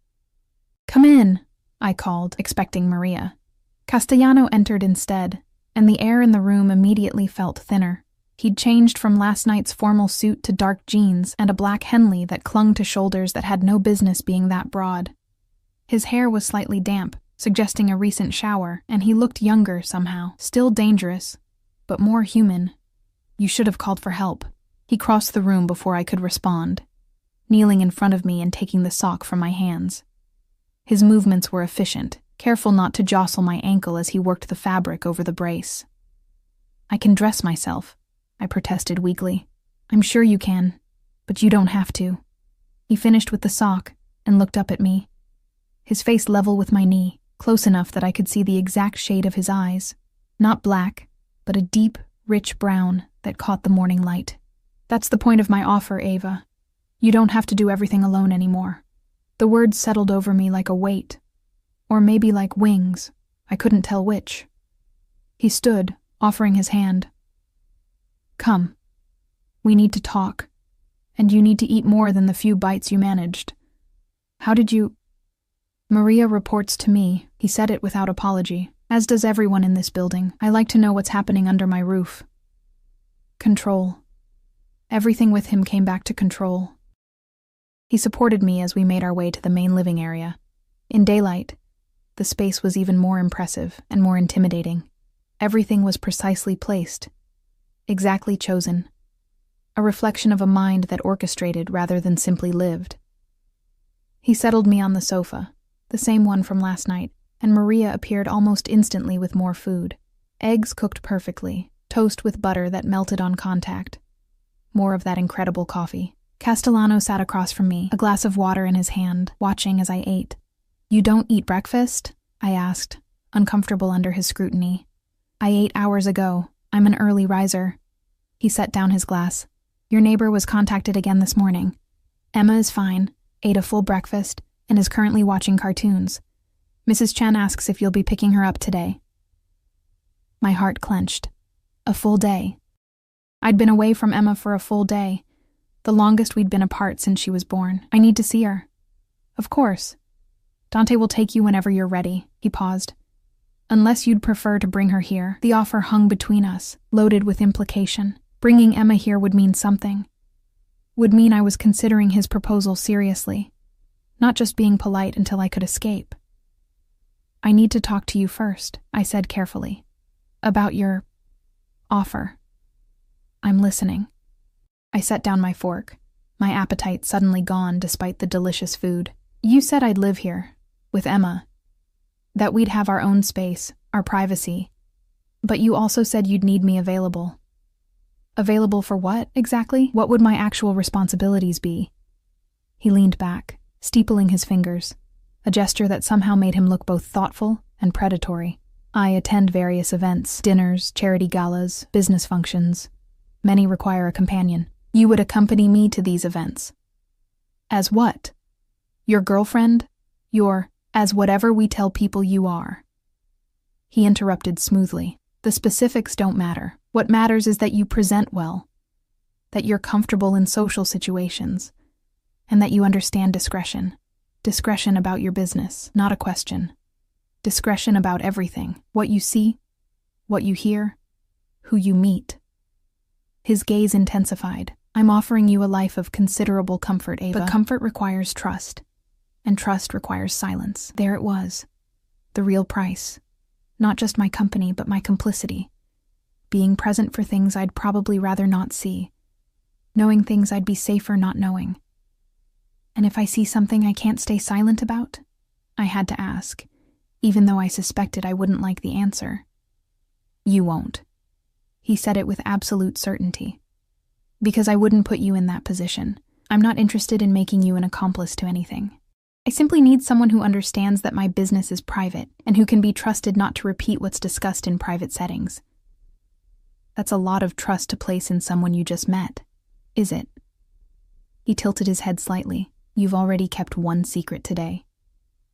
"Come in," I called, expecting Maria. Castellano entered instead, and the air in the room immediately felt thinner. He'd changed from last night's formal suit to dark jeans and a black Henley that clung to shoulders that had no business being that broad. His hair was slightly damp, suggesting a recent shower, and he looked younger somehow, still dangerous, but more human. "You should have called for help." He crossed the room before I could respond, kneeling in front of me and taking the sock from my hands. His movements were efficient, careful not to jostle my ankle as he worked the fabric over the brace. "I can dress myself," I protested weakly. "I'm sure you can, but you don't have to." He finished with the sock and looked up at me, his face level with my knee, close enough that I could see the exact shade of his eyes. Not black, but a deep, rich brown that caught the morning light. "That's the point of my offer, Ava. You don't have to do everything alone anymore." The words settled over me like a weight, or maybe like wings. I couldn't tell which. He stood, offering his hand. "Come. We need to talk, and you need to eat more than the few bites you managed. How did you—" "Maria reports to me," he said it without apology, "as does everyone in this building. I like to know what's happening under my roof." Control. Everything with him came back to control. He supported me as we made our way to the main living area. In daylight, the space was even more impressive and more intimidating. Everything was precisely placed, exactly chosen, a reflection of a mind that orchestrated rather than simply lived. He settled me on the sofa, the same one from last night, and Maria appeared almost instantly with more food. Eggs cooked perfectly, toast with butter that melted on contact. More of that incredible coffee. Castellano sat across from me, a glass of water in his hand, watching as I ate. "You don't eat breakfast?" I asked, uncomfortable under his scrutiny. "I ate hours ago. I'm an early riser." He set down his glass. "Your neighbor was contacted again this morning. Emma is fine, ate a full breakfast, and is currently watching cartoons. Mrs. Chen asks if you'll be picking her up today." My heart clenched. A full day. I'd been away from Emma for a full day, the longest we'd been apart since she was born. "I need to see her." "Of course. Dante will take you whenever you're ready." He paused. "Unless you'd prefer to bring her here." The offer hung between us, loaded with implication. Bringing Emma here would mean something. Would mean I was considering his proposal seriously, not just being polite until I could escape. "I need to talk to you first," I said carefully. "About your offer." "I'm listening." I set down my fork, my appetite suddenly gone despite the delicious food. "You said I'd live here, with Emma. That we'd have our own space, our privacy. But you also said you'd need me available." "Available for what, exactly? What would my actual responsibilities be?" He leaned back, steepling his fingers, a gesture that somehow made him look both thoughtful and predatory. "I attend various events, dinners, charity galas, business functions. Many require a companion. You would accompany me to these events." "As what? Your girlfriend? As whatever we tell people you are." He interrupted smoothly. "The specifics don't matter. What matters is that you present well, that you're comfortable in social situations, and that you understand discretion. Discretion about your business, not a question. Discretion about everything. What you see, what you hear, who you meet." His gaze intensified. "I'm offering you a life of considerable comfort, Ava. But comfort requires trust, and trust requires silence." There it was. The real price. Not just my company, but my complicity. Being present for things I'd probably rather not see. Knowing things I'd be safer not knowing. And if I see something I can't stay silent about, I had to ask, even though I suspected I wouldn't like the answer. "You won't." He said it with absolute certainty. "Because I wouldn't put you in that position. I'm not interested in making you an accomplice to anything. I simply need someone who understands that my business is private and who can be trusted not to repeat what's discussed in private settings." That's a lot of trust to place in someone you just met, is it? He tilted his head slightly. You've already kept one secret today.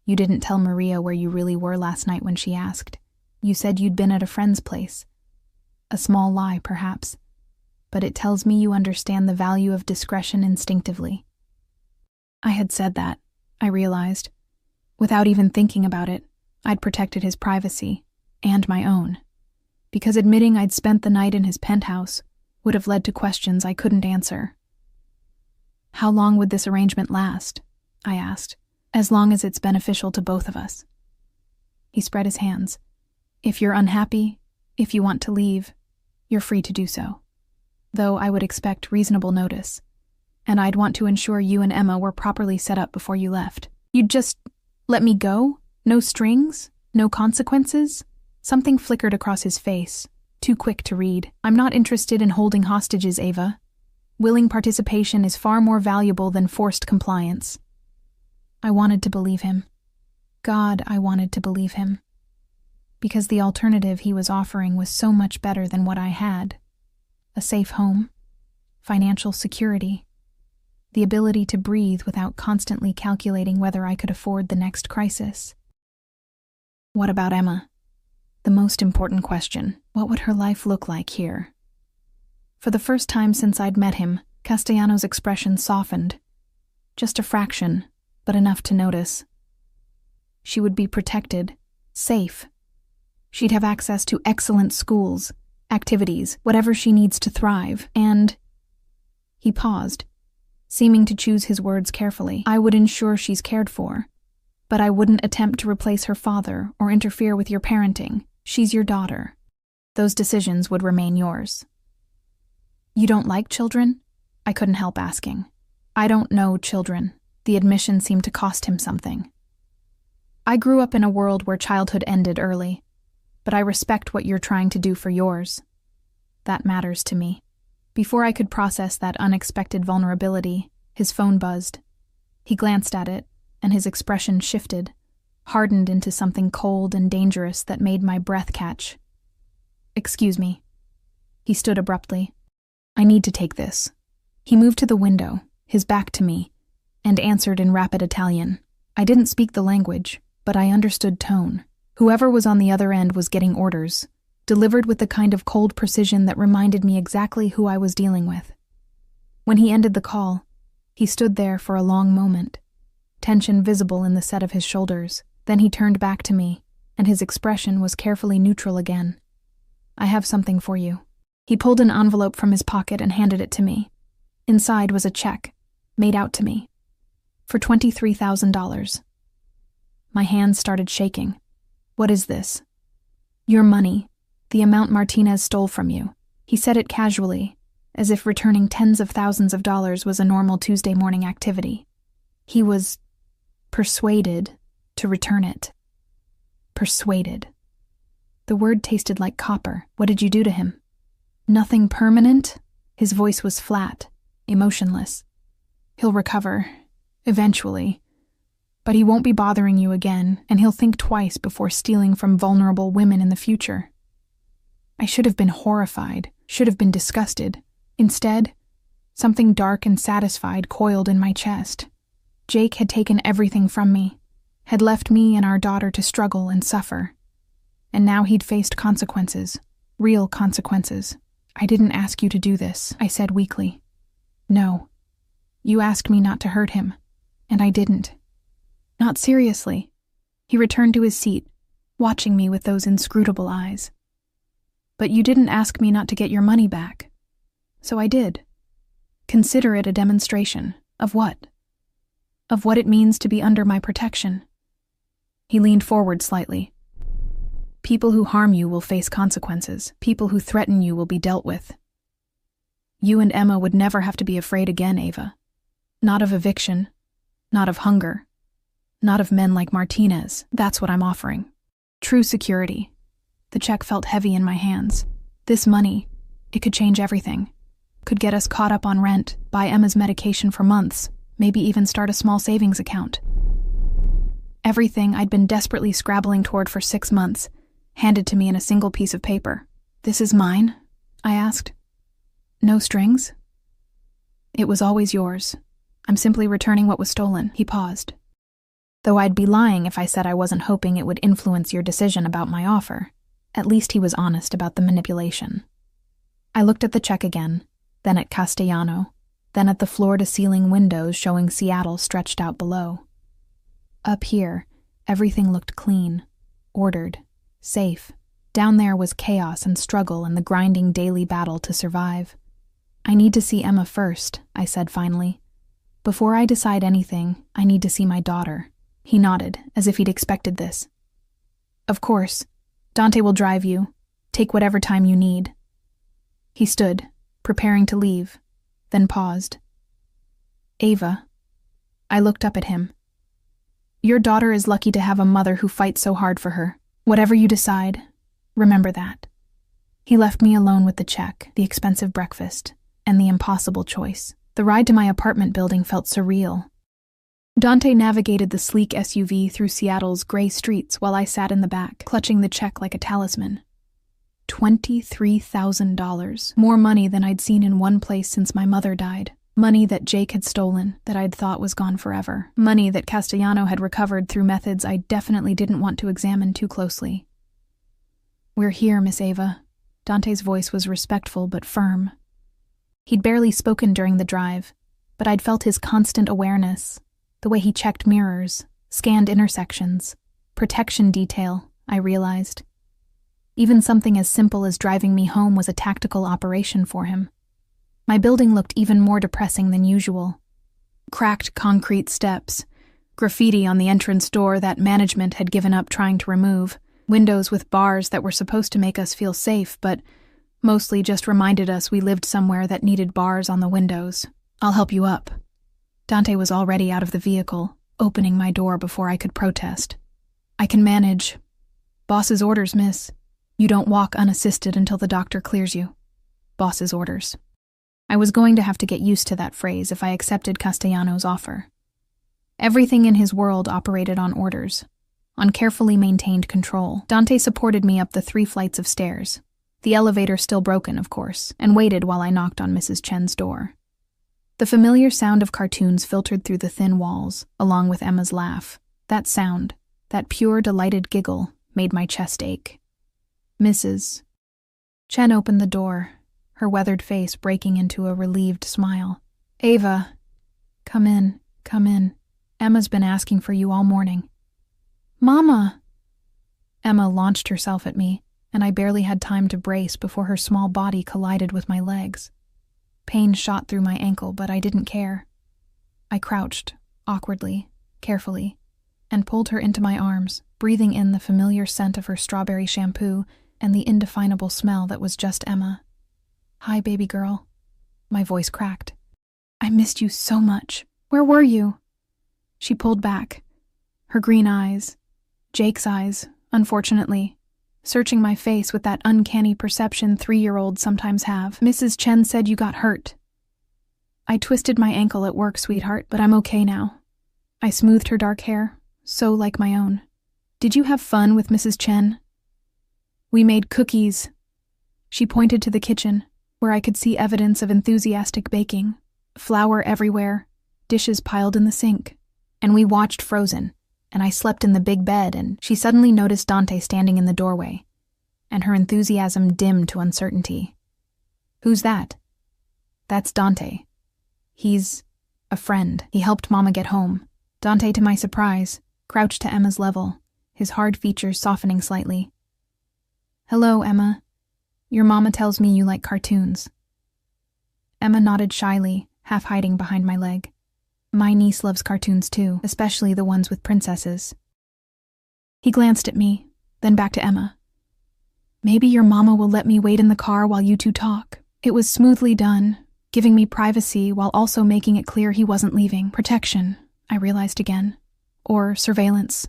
You didn't tell Maria where you really were last night when she asked. You said you'd been at a friend's place. A small lie, perhaps, but it tells me you understand the value of discretion instinctively. I had said that, I realized. Without even thinking about it, I'd protected his privacy, and my own, because admitting I'd spent the night in his penthouse would have led to questions I couldn't answer. How long would this arrangement last? I asked. As long as it's beneficial to both of us. He spread his hands. If you're unhappy, if you want to leave, you're free to do so. Though I would expect reasonable notice, and I'd want to ensure you and Emma were properly set up before you left. You'd just let me go? No strings? No consequences? Something flickered across his face, too quick to read. I'm not interested in holding hostages, Ava. Willing participation is far more valuable than forced compliance. I wanted to believe him. God, I wanted to believe him. Because the alternative he was offering was so much better than what I had. A safe home, financial security, the ability to breathe without constantly calculating whether I could afford the next crisis. What about Emma? The most important question. What would her life look like here? For the first time since I'd met him, Castellano's expression softened. Just a fraction, but enough to notice. She would be protected, safe. She'd have access to excellent schools, activities, whatever she needs to thrive, and... He paused, seeming to choose his words carefully. I would ensure she's cared for, but I wouldn't attempt to replace her father or interfere with your parenting. She's your daughter. Those decisions would remain yours. You don't like children? I couldn't help asking. I don't know children. The admission seemed to cost him something. I grew up in a world where childhood ended early, but I respect what you're trying to do for yours. That matters to me. Before I could process that unexpected vulnerability, his phone buzzed. He glanced at it, and his expression shifted, hardened into something cold and dangerous that made my breath catch. Excuse me. He stood abruptly. I need to take this. He moved to the window, his back to me, and answered in rapid Italian. I didn't speak the language, but I understood tone. Whoever was on the other end was getting orders, delivered with the kind of cold precision that reminded me exactly who I was dealing with. When he ended the call, he stood there for a long moment, tension visible in the set of his shoulders. Then he turned back to me, and his expression was carefully neutral again. I have something for you. He pulled an envelope from his pocket and handed it to me. Inside was a check, made out to me, for $23,000. My hands started shaking. What is this? Your money, the amount Martinez stole from you. He said it casually, as if returning tens of thousands of dollars was a normal Tuesday morning activity. He was persuaded to return it. Persuaded. The word tasted like copper. What did you do to him? Nothing permanent? His voice was flat, emotionless. He'll recover, eventually. But he won't be bothering you again, and he'll think twice before stealing from vulnerable women in the future. I should have been horrified, should have been disgusted. Instead, something dark and satisfied coiled in my chest. Jake had taken everything from me, had left me and our daughter to struggle and suffer. And now he'd faced consequences, real consequences. I didn't ask you to do this, I said weakly. No. You asked me not to hurt him, and I didn't. Not seriously. He returned to his seat, watching me with those inscrutable eyes. But you didn't ask me not to get your money back. So I did. Consider it a demonstration. Of what? Of what it means to be under my protection. He leaned forward slightly. People who harm you will face consequences. People who threaten you will be dealt with. You and Emma would never have to be afraid again, Ava. Not of eviction. Not of hunger. Not of men like Martinez. That's what I'm offering. True security. The check felt heavy in my hands. This money, it could change everything. Could get us caught up on rent, buy Emma's medication for months, maybe even start a small savings account. Everything I'd been desperately scrabbling toward for 6 months, handed to me in a single piece of paper. This is mine? I asked. No strings? It was always yours. I'm simply returning what was stolen." He paused. "Though I'd be lying if I said I wasn't hoping it would influence your decision about my offer." At least he was honest about the manipulation. I looked at the check again, then at Castellano, then at the floor-to-ceiling windows showing Seattle stretched out below. Up here, everything looked clean, ordered, safe. Down there was chaos and struggle and the grinding daily battle to survive. "I need to see Emma first," I said finally. "Before I decide anything, I need to see my daughter." He nodded, as if he'd expected this. "Of course. Dante will drive you. Take whatever time you need." He stood, preparing to leave, then paused. "Ava." I looked up at him. "Your daughter is lucky to have a mother who fights so hard for her. Whatever you decide, remember that." He left me alone with the check, the expensive breakfast, and the impossible choice. The ride to my apartment building felt surreal. Dante navigated the sleek SUV through Seattle's gray streets while I sat in the back, clutching the check like a talisman. $23,000. More money than I'd seen in one place since my mother died. Money that Jake had stolen, that I'd thought was gone forever. Money that Castellano had recovered through methods I definitely didn't want to examine too closely. "We're here, Miss Ava." Dante's voice was respectful but firm. He'd barely spoken during the drive, but I'd felt his constant awareness. The way he checked mirrors, scanned intersections, protection detail, I realized. Even something as simple as driving me home was a tactical operation for him. My building looked even more depressing than usual. Cracked concrete steps, graffiti on the entrance door that management had given up trying to remove, windows with bars that were supposed to make us feel safe, but mostly just reminded us we lived somewhere that needed bars on the windows. "I'll help you up." Dante was already out of the vehicle, opening my door before I could protest. "I can manage." "Boss's orders, miss. You don't walk unassisted until the doctor clears you." Boss's orders. I was going to have to get used to that phrase if I accepted Castellano's offer. Everything in his world operated on orders, on carefully maintained control. Dante supported me up the 3 flights of stairs, the elevator still broken, of course, and waited while I knocked on Mrs. Chen's door. The familiar sound of cartoons filtered through the thin walls, along with Emma's laugh. That sound, that pure, delighted giggle, made my chest ache. "Mrs." Chen opened the door, her weathered face breaking into a relieved smile. "Ava, come in, come in. Emma's been asking for you all morning." "Mama!" Emma launched herself at me, and I barely had time to brace before her small body collided with my legs. Pain shot through my ankle, but I didn't care. I crouched, awkwardly, carefully, and pulled her into my arms, breathing in the familiar scent of her strawberry shampoo and the indefinable smell that was just Emma. "Hi, baby girl." My voice cracked. "I missed you so much. Where were you?" She pulled back, her green eyes, Jake's eyes, unfortunately, searching my face with that uncanny perception 3-year-olds sometimes have. "Mrs. Chen said you got hurt." "I twisted my ankle at work, sweetheart, but I'm okay now." I smoothed her dark hair, so like my own. "Did you have fun with Mrs. Chen?" "We made cookies." She pointed to the kitchen, where I could see evidence of enthusiastic baking. Flour everywhere, dishes piled in the sink. And we watched Frozen, and I slept in the big bed, and she suddenly noticed Dante standing in the doorway, and her enthusiasm dimmed to uncertainty. "Who's that?" "That's Dante. He's a friend. He helped Mama get home." Dante, to my surprise, crouched to Emma's level, his hard features softening slightly. "Hello, Emma. Your mama tells me you like cartoons." Emma nodded shyly, half hiding behind my leg. "My niece loves cartoons too, especially the ones with princesses." He glanced at me, then back to Emma. "Maybe your mama will let me wait in the car while you two talk." It was smoothly done, giving me privacy while also making it clear he wasn't leaving. Protection, I realized again. Or surveillance.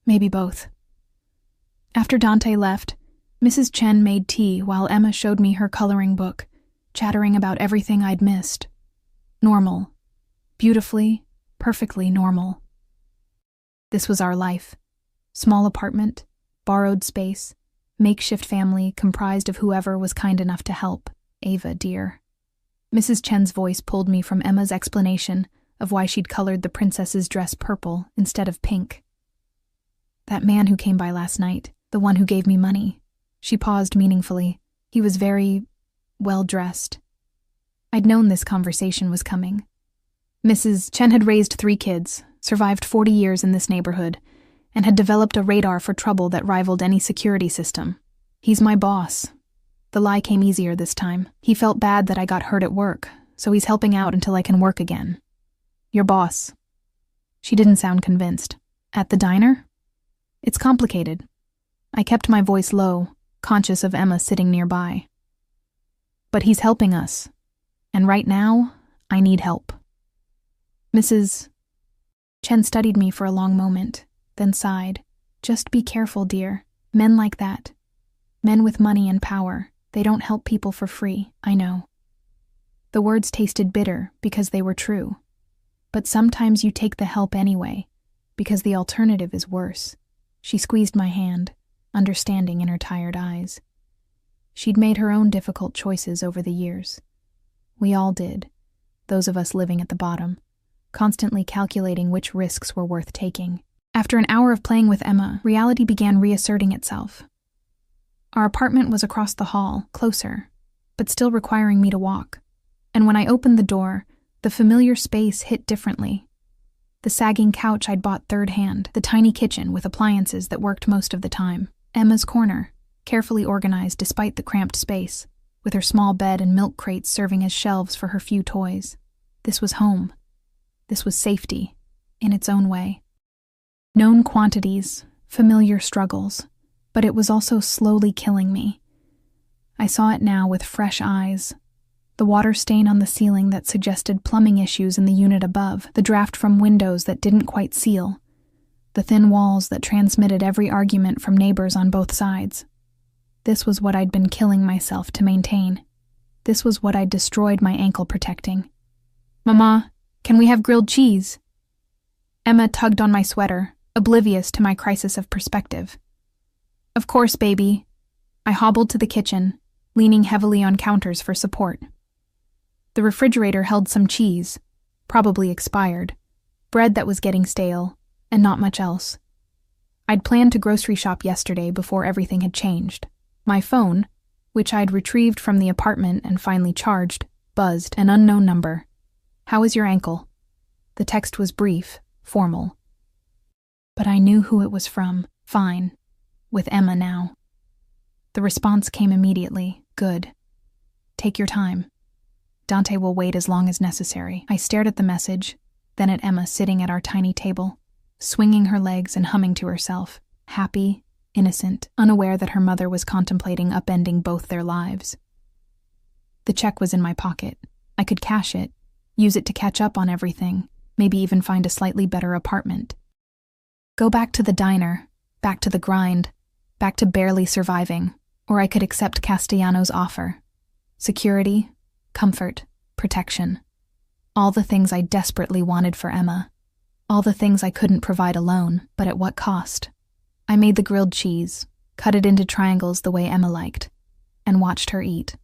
Maybe both. After Dante left, Mrs. Chen made tea while Emma showed me her coloring book, chattering about everything I'd missed. Normal. Beautifully, perfectly normal. This was our life. Small apartment, borrowed space, makeshift family comprised of whoever was kind enough to help. Ava, dear. Mrs. Chen's voice pulled me from Emma's explanation, of why she'd colored the princess's dress purple instead of pink. That man who came by last night, the one who gave me money. She paused meaningfully. He was very well-dressed. I'd known this conversation was coming. Mrs. Chen had raised 3 kids, survived 40 years in this neighborhood, and had developed a radar for trouble that rivaled any security system. He's my boss. The lie came easier this time. He felt bad that I got hurt at work, so he's helping out until I can work again. Your boss. She didn't sound convinced. At the diner? It's complicated. I kept my voice low, conscious of Emma sitting nearby. But he's helping us. And right now, I need help. Mrs. Chen studied me for a long moment, then sighed. Just be careful, dear. Men like that. Men with money and power. They don't help people for free, I know. The words tasted bitter because they were true. But sometimes you take the help anyway, because the alternative is worse. She squeezed my hand, understanding in her tired eyes. She'd made her own difficult choices over the years. We all did, those of us living at the bottom, constantly calculating which risks were worth taking. After an hour of playing with Emma, reality began reasserting itself. Our apartment was across the hall, closer, but still requiring me to walk. And when I opened the door, the familiar space hit differently. The sagging couch I'd bought third-hand, the tiny kitchen with appliances that worked most of the time, Emma's corner, carefully organized despite the cramped space, with her small bed and milk crates serving as shelves for her few toys. This was home. This was safety, in its own way. Known quantities, familiar struggles, but it was also slowly killing me. I saw it now with fresh eyes. The water stain on the ceiling that suggested plumbing issues in the unit above, the draft from windows that didn't quite seal, the thin walls that transmitted every argument from neighbors on both sides. This was what I'd been killing myself to maintain. This was what I'd destroyed my ankle protecting. Mama, can we have grilled cheese? Emma tugged on my sweater, oblivious to my crisis of perspective. Of course, baby. I hobbled to the kitchen, leaning heavily on counters for support. The refrigerator held some cheese, probably expired, bread that was getting stale, and not much else. I'd planned to grocery shop yesterday before everything had changed. My phone, which I'd retrieved from the apartment and finally charged, buzzed, an unknown number. How is your ankle? The text was brief, formal. But I knew who it was from. Fine. With Emma now. The response came immediately. Good. Take your time. Dante will wait as long as necessary. I stared at the message, then at Emma sitting at our tiny table, swinging her legs and humming to herself, happy, innocent, unaware that her mother was contemplating upending both their lives. The check was in my pocket. I could cash it, use it to catch up on everything, maybe even find a slightly better apartment. Go back to the diner, back to the grind, back to barely surviving, or I could accept Castellano's offer. Security, comfort, protection. All the things I desperately wanted for Emma. All the things I couldn't provide alone, but at what cost? I made the grilled cheese, cut it into triangles the way Emma liked, and watched her eat.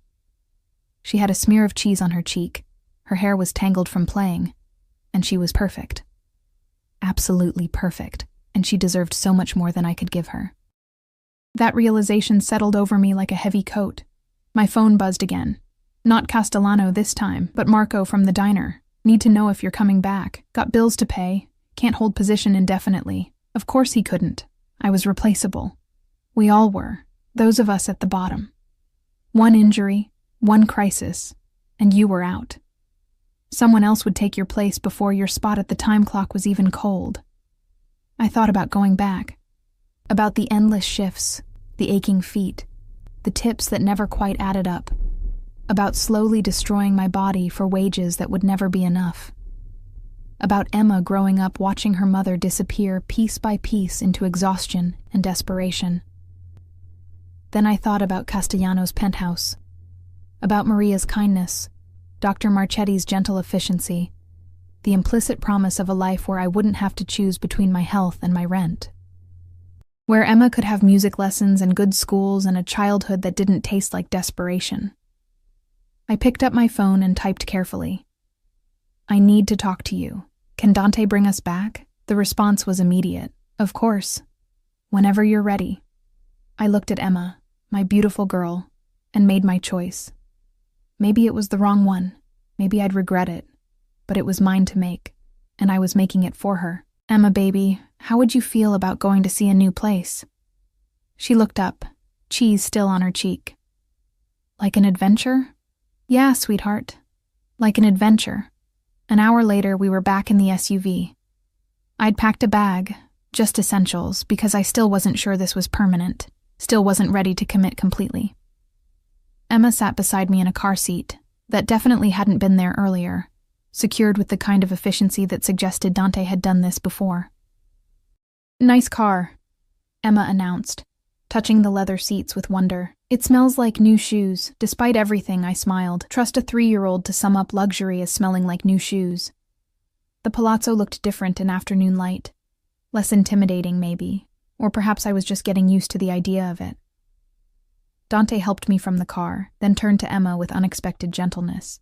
She had a smear of cheese on her cheek, her hair was tangled from playing, and she was perfect. Absolutely perfect, and she deserved so much more than I could give her. That realization settled over me like a heavy coat. My phone buzzed again. Not Castellano this time, but Marco from the diner. Need to know if you're coming back. Got bills to pay. Can't hold position indefinitely. Of course he couldn't. I was replaceable. We all were. Those of us at the bottom. One injury, one crisis, and you were out. Someone else would take your place before your spot at the time clock was even cold. I thought about going back. About the endless shifts, the aching feet, the tips that never quite added up. About slowly destroying my body for wages that would never be enough. About Emma growing up watching her mother disappear piece by piece into exhaustion and desperation. Then I thought about Castellano's penthouse, about Maria's kindness, Dr. Marchetti's gentle efficiency, the implicit promise of a life where I wouldn't have to choose between my health and my rent. Where Emma could have music lessons and good schools and a childhood that didn't taste like desperation. I picked up my phone and typed carefully. I need to talk to you. Can Dante bring us back? The response was immediate. Of course. Whenever you're ready. I looked at Emma, my beautiful girl, and made my choice. Maybe it was the wrong one. Maybe I'd regret it. But it was mine to make, and I was making it for her. Emma, baby, how would you feel about going to see a new place? She looked up, cheese still on her cheek. Like an adventure? Yeah, sweetheart. Like an adventure. An hour later, we were back in the SUV. I'd packed a bag, just essentials, because I still wasn't sure this was permanent, still wasn't ready to commit completely. Emma sat beside me in a car seat that definitely hadn't been there earlier, secured with the kind of efficiency that suggested Dante had done this before. Nice car, Emma announced, touching the leather seats with wonder. It smells like new shoes. Despite everything, I smiled. Trust a 3-year-old to sum up luxury as smelling like new shoes. The palazzo looked different in afternoon light. Less intimidating, maybe. Or perhaps I was just getting used to the idea of it. Dante helped me from the car, then turned to Emma with unexpected gentleness.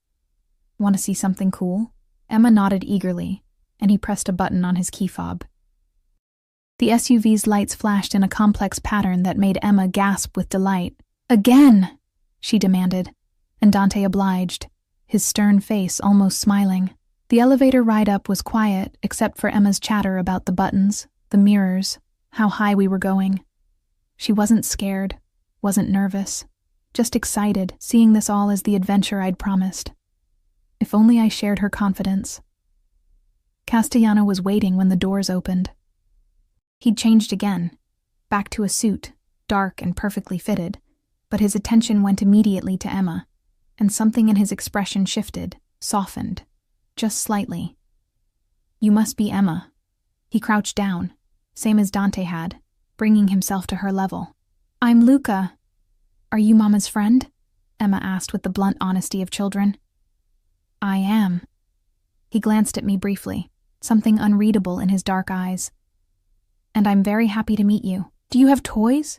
Want to see something cool? Emma nodded eagerly, and he pressed a button on his key fob. The SUV's lights flashed in a complex pattern that made Emma gasp with delight. Again, she demanded, and Dante obliged, his stern face almost smiling. The elevator ride up was quiet except for Emma's chatter about the buttons, the mirrors, how high we were going. She wasn't scared, wasn't nervous, just excited, seeing this all as the adventure I'd promised. If only I shared her confidence. Castellano was waiting when the doors opened. He'd changed again, back to a suit, dark and perfectly fitted, but his attention went immediately to Emma, and something in his expression shifted, softened, just slightly. You must be Emma. He crouched down, same as Dante had, bringing himself to her level. I'm Luca. Are you Mama's friend? Emma asked with the blunt honesty of children. I am. He glanced at me briefly, something unreadable in his dark eyes. And I'm very happy to meet you. Do you have toys?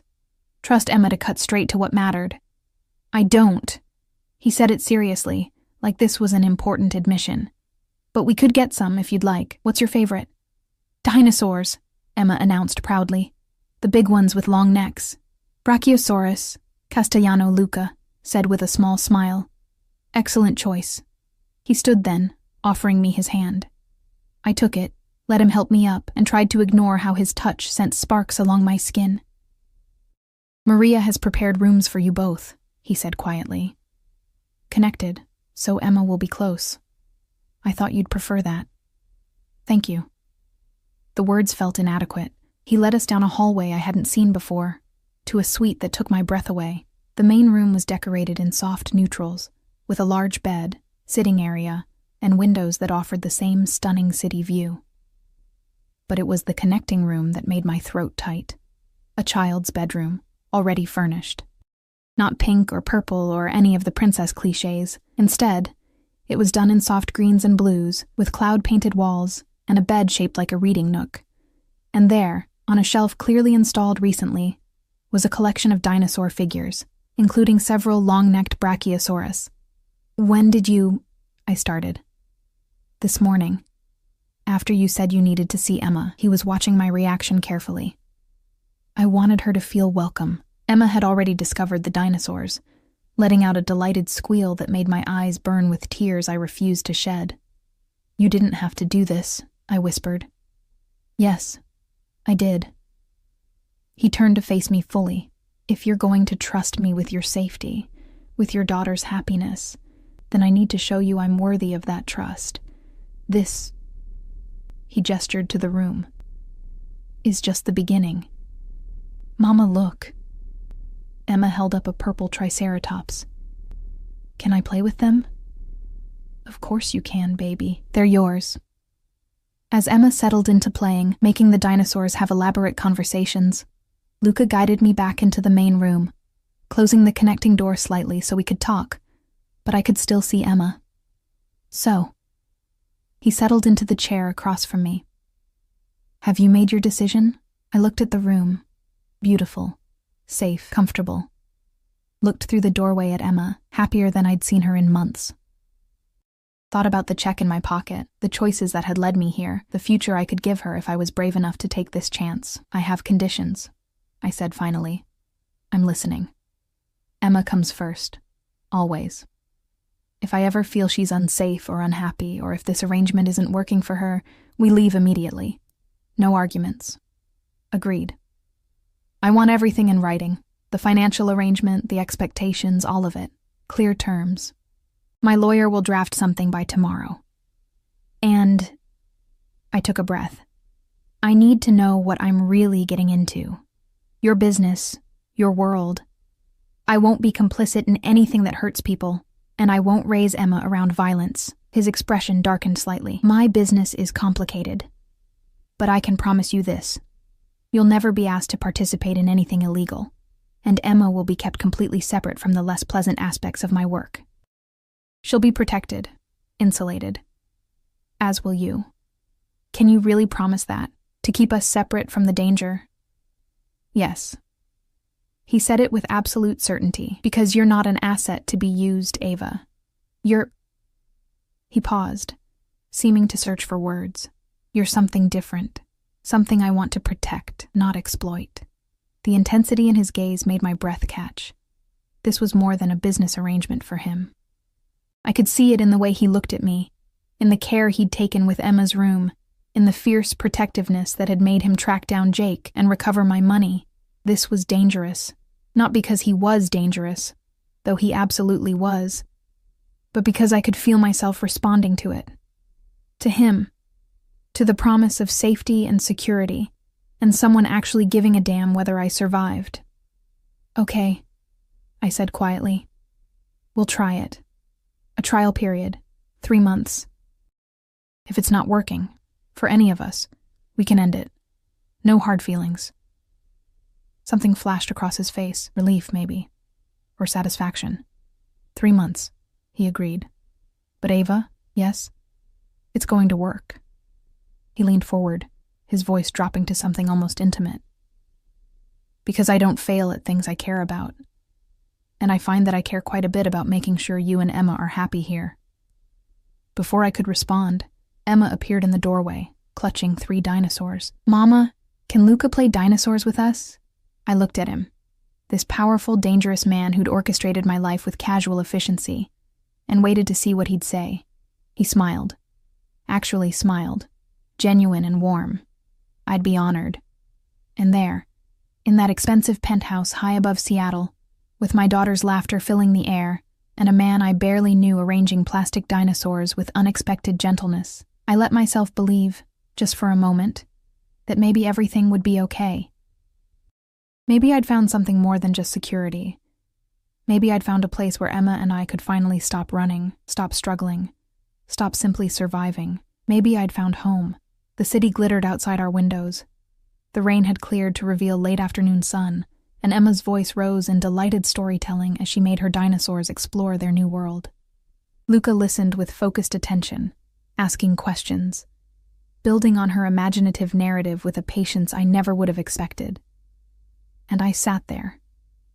Trust Emma to cut straight to what mattered. I don't. He said it seriously, like this was an important admission. But we could get some if you'd like. What's your favorite? Dinosaurs, Emma announced proudly. The big ones with long necks. Brachiosaurus, Castellano Luca said with a small smile. Excellent choice. He stood then, offering me his hand. I took it, let him help me up, and tried to ignore how his touch sent sparks along my skin. Maria has prepared rooms for you both, he said quietly. Connected, so Emma will be close. I thought you'd prefer that. Thank you. The words felt inadequate. He led us down a hallway I hadn't seen before, to a suite that took my breath away. The main room was decorated in soft neutrals, with a large bed, sitting area, and windows that offered the same stunning city view. But it was the connecting room that made my throat tight. A child's bedroom, already furnished. Not pink or purple or any of the princess cliches. Instead, it was done in soft greens and blues, with cloud-painted walls and a bed shaped like a reading nook. And there, on a shelf clearly installed recently, was a collection of dinosaur figures, including several long-necked Brachiosaurus. When did you... I started. This morning. After you said you needed to see Emma, he was watching my reaction carefully. I wanted her to feel welcome. Emma had already discovered the dinosaurs, letting out a delighted squeal that made my eyes burn with tears I refused to shed. You didn't have to do this, I whispered. Yes, I did. He turned to face me fully. If you're going to trust me with your safety, with your daughter's happiness, then I need to show you I'm worthy of that trust. This, he gestured to the room, is just the beginning. Mama, look. Emma held up a purple triceratops. Can I play with them? Of course you can, baby. They're yours. As Emma settled into playing, making the dinosaurs have elaborate conversations, Luca guided me back into the main room, closing the connecting door slightly so we could talk, but I could still see Emma. So, he settled into the chair across from me. Have you made your decision? I looked at the room. Beautiful, safe, comfortable. Looked through the doorway at Emma, happier than I'd seen her in months. Thought about the check in my pocket, the choices that had led me here, the future I could give her if I was brave enough to take this chance. I have conditions, I said finally. I'm listening. Emma comes first. Always. If I ever feel she's unsafe or unhappy, or if this arrangement isn't working for her, we leave immediately. No arguments. Agreed. I want everything in writing. The financial arrangement, the expectations, all of it. Clear terms. My lawyer will draft something by tomorrow. And I took a breath. I need to know what I'm really getting into. Your business, your world. I won't be complicit in anything that hurts people, and I won't raise Emma around violence. His expression darkened slightly. My business is complicated. But I can promise you this. You'll never be asked to participate in anything illegal, and Emma will be kept completely separate from the less pleasant aspects of my work. She'll be protected, insulated. As will you. Can you really promise that? To keep us separate from the danger? Yes. He said it with absolute certainty, because you're not an asset to be used, Ava. You're... He paused, seeming to search for words. You're something different, something I want to protect, not exploit. The intensity in his gaze made my breath catch. This was more than a business arrangement for him. I could see it in the way he looked at me, in the care he'd taken with Emma's room, in the fierce protectiveness that had made him track down Jake and recover my money. This was dangerous, not because he was dangerous, though he absolutely was, but because I could feel myself responding to it. To him. To the promise of safety and security, and someone actually giving a damn whether I survived. Okay, I said quietly. We'll try it. A trial period, 3 months. If it's not working, for any of us, we can end it. No hard feelings. Something flashed across his face, relief maybe, or satisfaction. 3 months, he agreed. But Ava, yes, it's going to work. He leaned forward, his voice dropping to something almost intimate. Because I don't fail at things I care about. And I find that I care quite a bit about making sure you and Emma are happy here. Before I could respond, Emma appeared in the doorway, clutching 3 dinosaurs. Mama, can Luca play dinosaurs with us? I looked at him, this powerful, dangerous man who'd orchestrated my life with casual efficiency, and waited to see what he'd say. He smiled. Actually smiled. Genuine and warm. I'd be honored. And there, in that expensive penthouse high above Seattle, with my daughter's laughter filling the air, and a man I barely knew arranging plastic dinosaurs with unexpected gentleness, I let myself believe, just for a moment, that maybe everything would be okay. Maybe I'd found something more than just security. Maybe I'd found a place where Emma and I could finally stop running, stop struggling, stop simply surviving. Maybe I'd found home. The city glittered outside our windows. The rain had cleared to reveal late afternoon sun, and Emma's voice rose in delighted storytelling as she made her dinosaurs explore their new world. Luca listened with focused attention, asking questions, building on her imaginative narrative with a patience I never would have expected. And I sat there,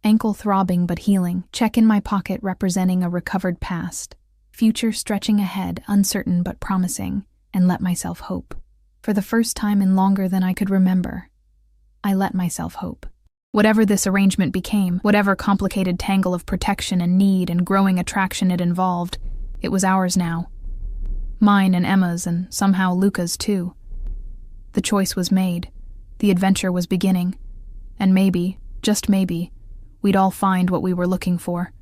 ankle throbbing but healing, check in my pocket representing a recovered past, future stretching ahead, uncertain but promising, and let myself hope. For the first time in longer than I could remember, I let myself hope. Whatever this arrangement became, whatever complicated tangle of protection and need and growing attraction it involved, it was ours now. Mine and Emma's, and somehow Luca's too. The choice was made, the adventure was beginning, and maybe, just maybe, we'd all find what we were looking for.